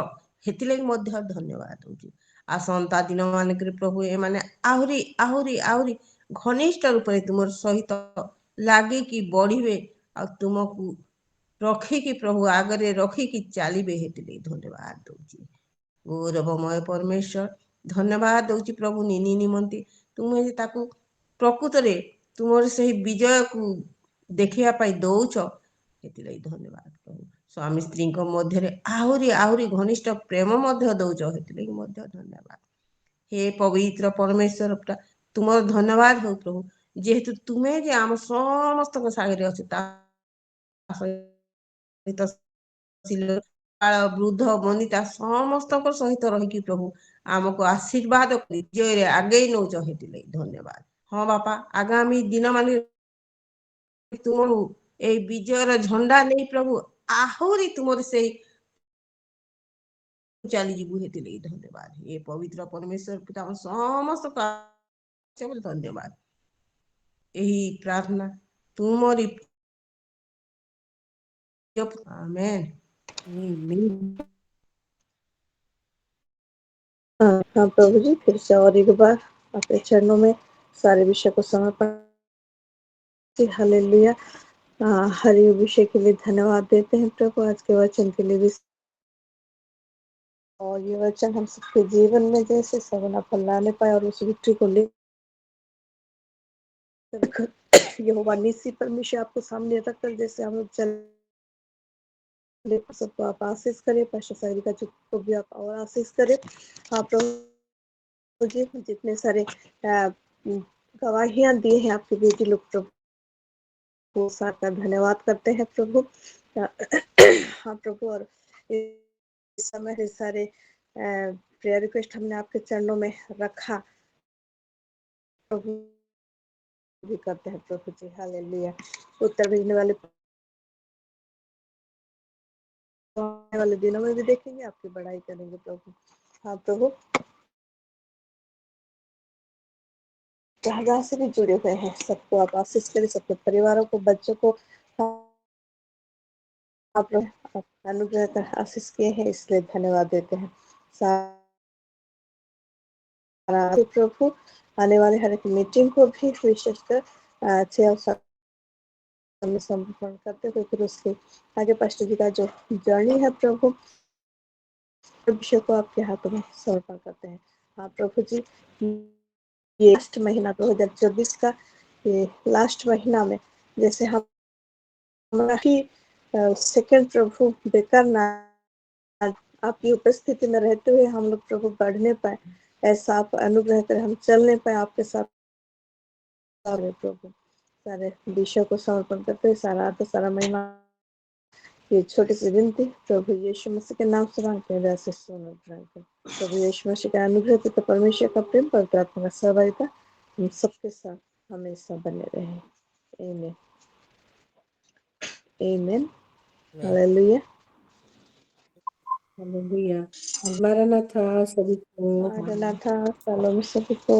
ହେଥିଲାଗି ମଧ୍ୟ ଧନ୍ୟବାଦ ଦଉଛି। ଆସନ୍ତା ଦିନ ମାନଙ୍କରେ ପ୍ରଭୁ ଏମାନେ ଆହୁରି ଆହୁରି ଆହୁରି ଘନିଷ୍ଠ ରୂପରେ ତୁମର ସହିତ ଲାଗିକି ବଢିବେ, ଆଉ ତୁମକୁ ରଖିକି ପ୍ରଭୁ ଆଗରେ ରଖିକି ଚାଲିବେ, ହେଥିଲାଗି ଧନ୍ୟବାଦ ଦଉଛି। ଗୌରବମୟ ପରମେଶ୍ୱର, ଧନ୍ୟବାଦ ଦଉଛି ପ୍ରଭୁ ନିନି ନିମନ୍ତେ। ତୁମେ ତାକୁ ପ୍ରକୃତରେ ତୁମର ସେହି ବିଜୟକୁ ଦେଖିବା ପାଇଁ ଦଉଛ, ସେଥିଲାଗି ଧନ୍ୟବାଦ ପ୍ରଭୁ। ସ୍ୱାମୀ ସ୍ତ୍ରୀଙ୍କ ମଧ୍ୟରେ ଆହୁରି ଆହୁରି ଘନିଷ୍ଠ ପ୍ରେମ ମଧ୍ୟ ଦଉଛ, ସେଥିଲାଗି ମଧ୍ୟ ଧନ୍ୟବାଦ। ହେ ପବିତ୍ର ପରମେଶ୍ୱର, ତୁମର ଧନ୍ୟବାଦ ହଉ ପ୍ରଭୁ, ଯେହେତୁ ତୁମେ ଯେ ଆମ ସମସ୍ତଙ୍କ ସାଙ୍ଗରେ ଅଛ, ତା ସହିତ ବୃଦ୍ଧ ବନିତା ସମସ୍ତଙ୍କ ସହିତ ରହିକି ପ୍ରଭୁ ଆମକୁ ଆଶୀର୍ବାଦ ବିଜୟରେ ଆଗେଇ ନଉଛ, ହେଥିଲାଗି ଧନ୍ୟବାଦ। ହଁ ବାପା, ଆଗାମୀ ଦିନ ମାନେ ତୁମରୁ এই ବିଜୟର ଝଣ୍ଡା ନେଇ ପ୍ରଭୁ ଆହୁରି ତୁମର ସେଇ ଚାଲିଯିବୁ, ହେଥିଲାଗି ଧନ୍ୟବାଦ। ଏ ପବିତ୍ର ପରମେଶ୍ୱର ପିତା, ଆମ ସମସ୍ତଙ୍କୁ ଧନ୍ୟବାଦ। ଏହି ପ୍ରାର୍ଥନା ତୁମରି आमेन। हाँ प्रभु जी, फिर से और एक बार आपके चरणों में सारे विषय को समर्पण। हालेलुया। हरि विषय के लिए धन्यवाद देते हैं प्रभु, आज के वचन के लिए भी, और ये वचन हम सबके जीवन में जैसे सगुना फल लाने पाए और उस विक्ट्री को ले यहोवा निसी परमेश्वर आपको सामने रखकर जैसे हम लोग चल सबको आप आशीष करें, पास्टर साहिल का को भी आप और आशीष करें। आप प्रभु जी, जितने सारे गवाहियां दी हैं आपकी बेटी लोग प्रभु, साथ धन्यवाद करते हैं प्रभु। हाँ प्रभु, और इस समय सारे प्रेयर रिक्वेस्ट हमने आपके चरणों में रखा प्रभु, भी करते हैं प्रभु जी। हालेलुया। उत्तर भेजने वाले दिनों में भी देखेंगे, आपकी बड़ाई करेंगे प्रभु। हाँ प्रभु, जहाँ से भी जुड़े हुए हैं सबको आप आशीष करें, सबके परिवारों को, बच्चों को आप अनुग्रह कर आशीष किए हैं, इसलिए धन्यवाद देते हैं। प्रभु आने वाले हर एक मीटिंग को भी विशेषकर अच्छे अवसर में समर्पण करते हुए फिर उसके आगे पास्टर जी का जो जर्नी है प्रभु विषय को आपके हाथों में समर्पण करते हैं। हाँ प्रभु जी, ये लास्ट महीना 2024 का ये लास्ट महीना में जैसे हम सेकंड प्रभु बेकार ना आपकी उपस्थिति में रहते हुए हम लोग प्रभु बढ़ने पाए, ऐसा आप अनुग्रह करें, हम चलने पाए आपके साथ प्रभु। सारे विषय को समर्पण करते हुए सारा आधा सारा महिमा ये छोटी सी विनती प्रभु यीशु मसीह के नाम से मांगते हैं, जैसे सुनो प्रभु यीशु मसीह का अनुग्रह तथा परमेश्वर का प्रेम पवित्र आत्मा का सहभागिता हम सबके साथ हमेशा बने रहे। आमीन आमीन हालेलुया हालेलुया। मरना था सभी को। मारनाथा सलाम सभी को।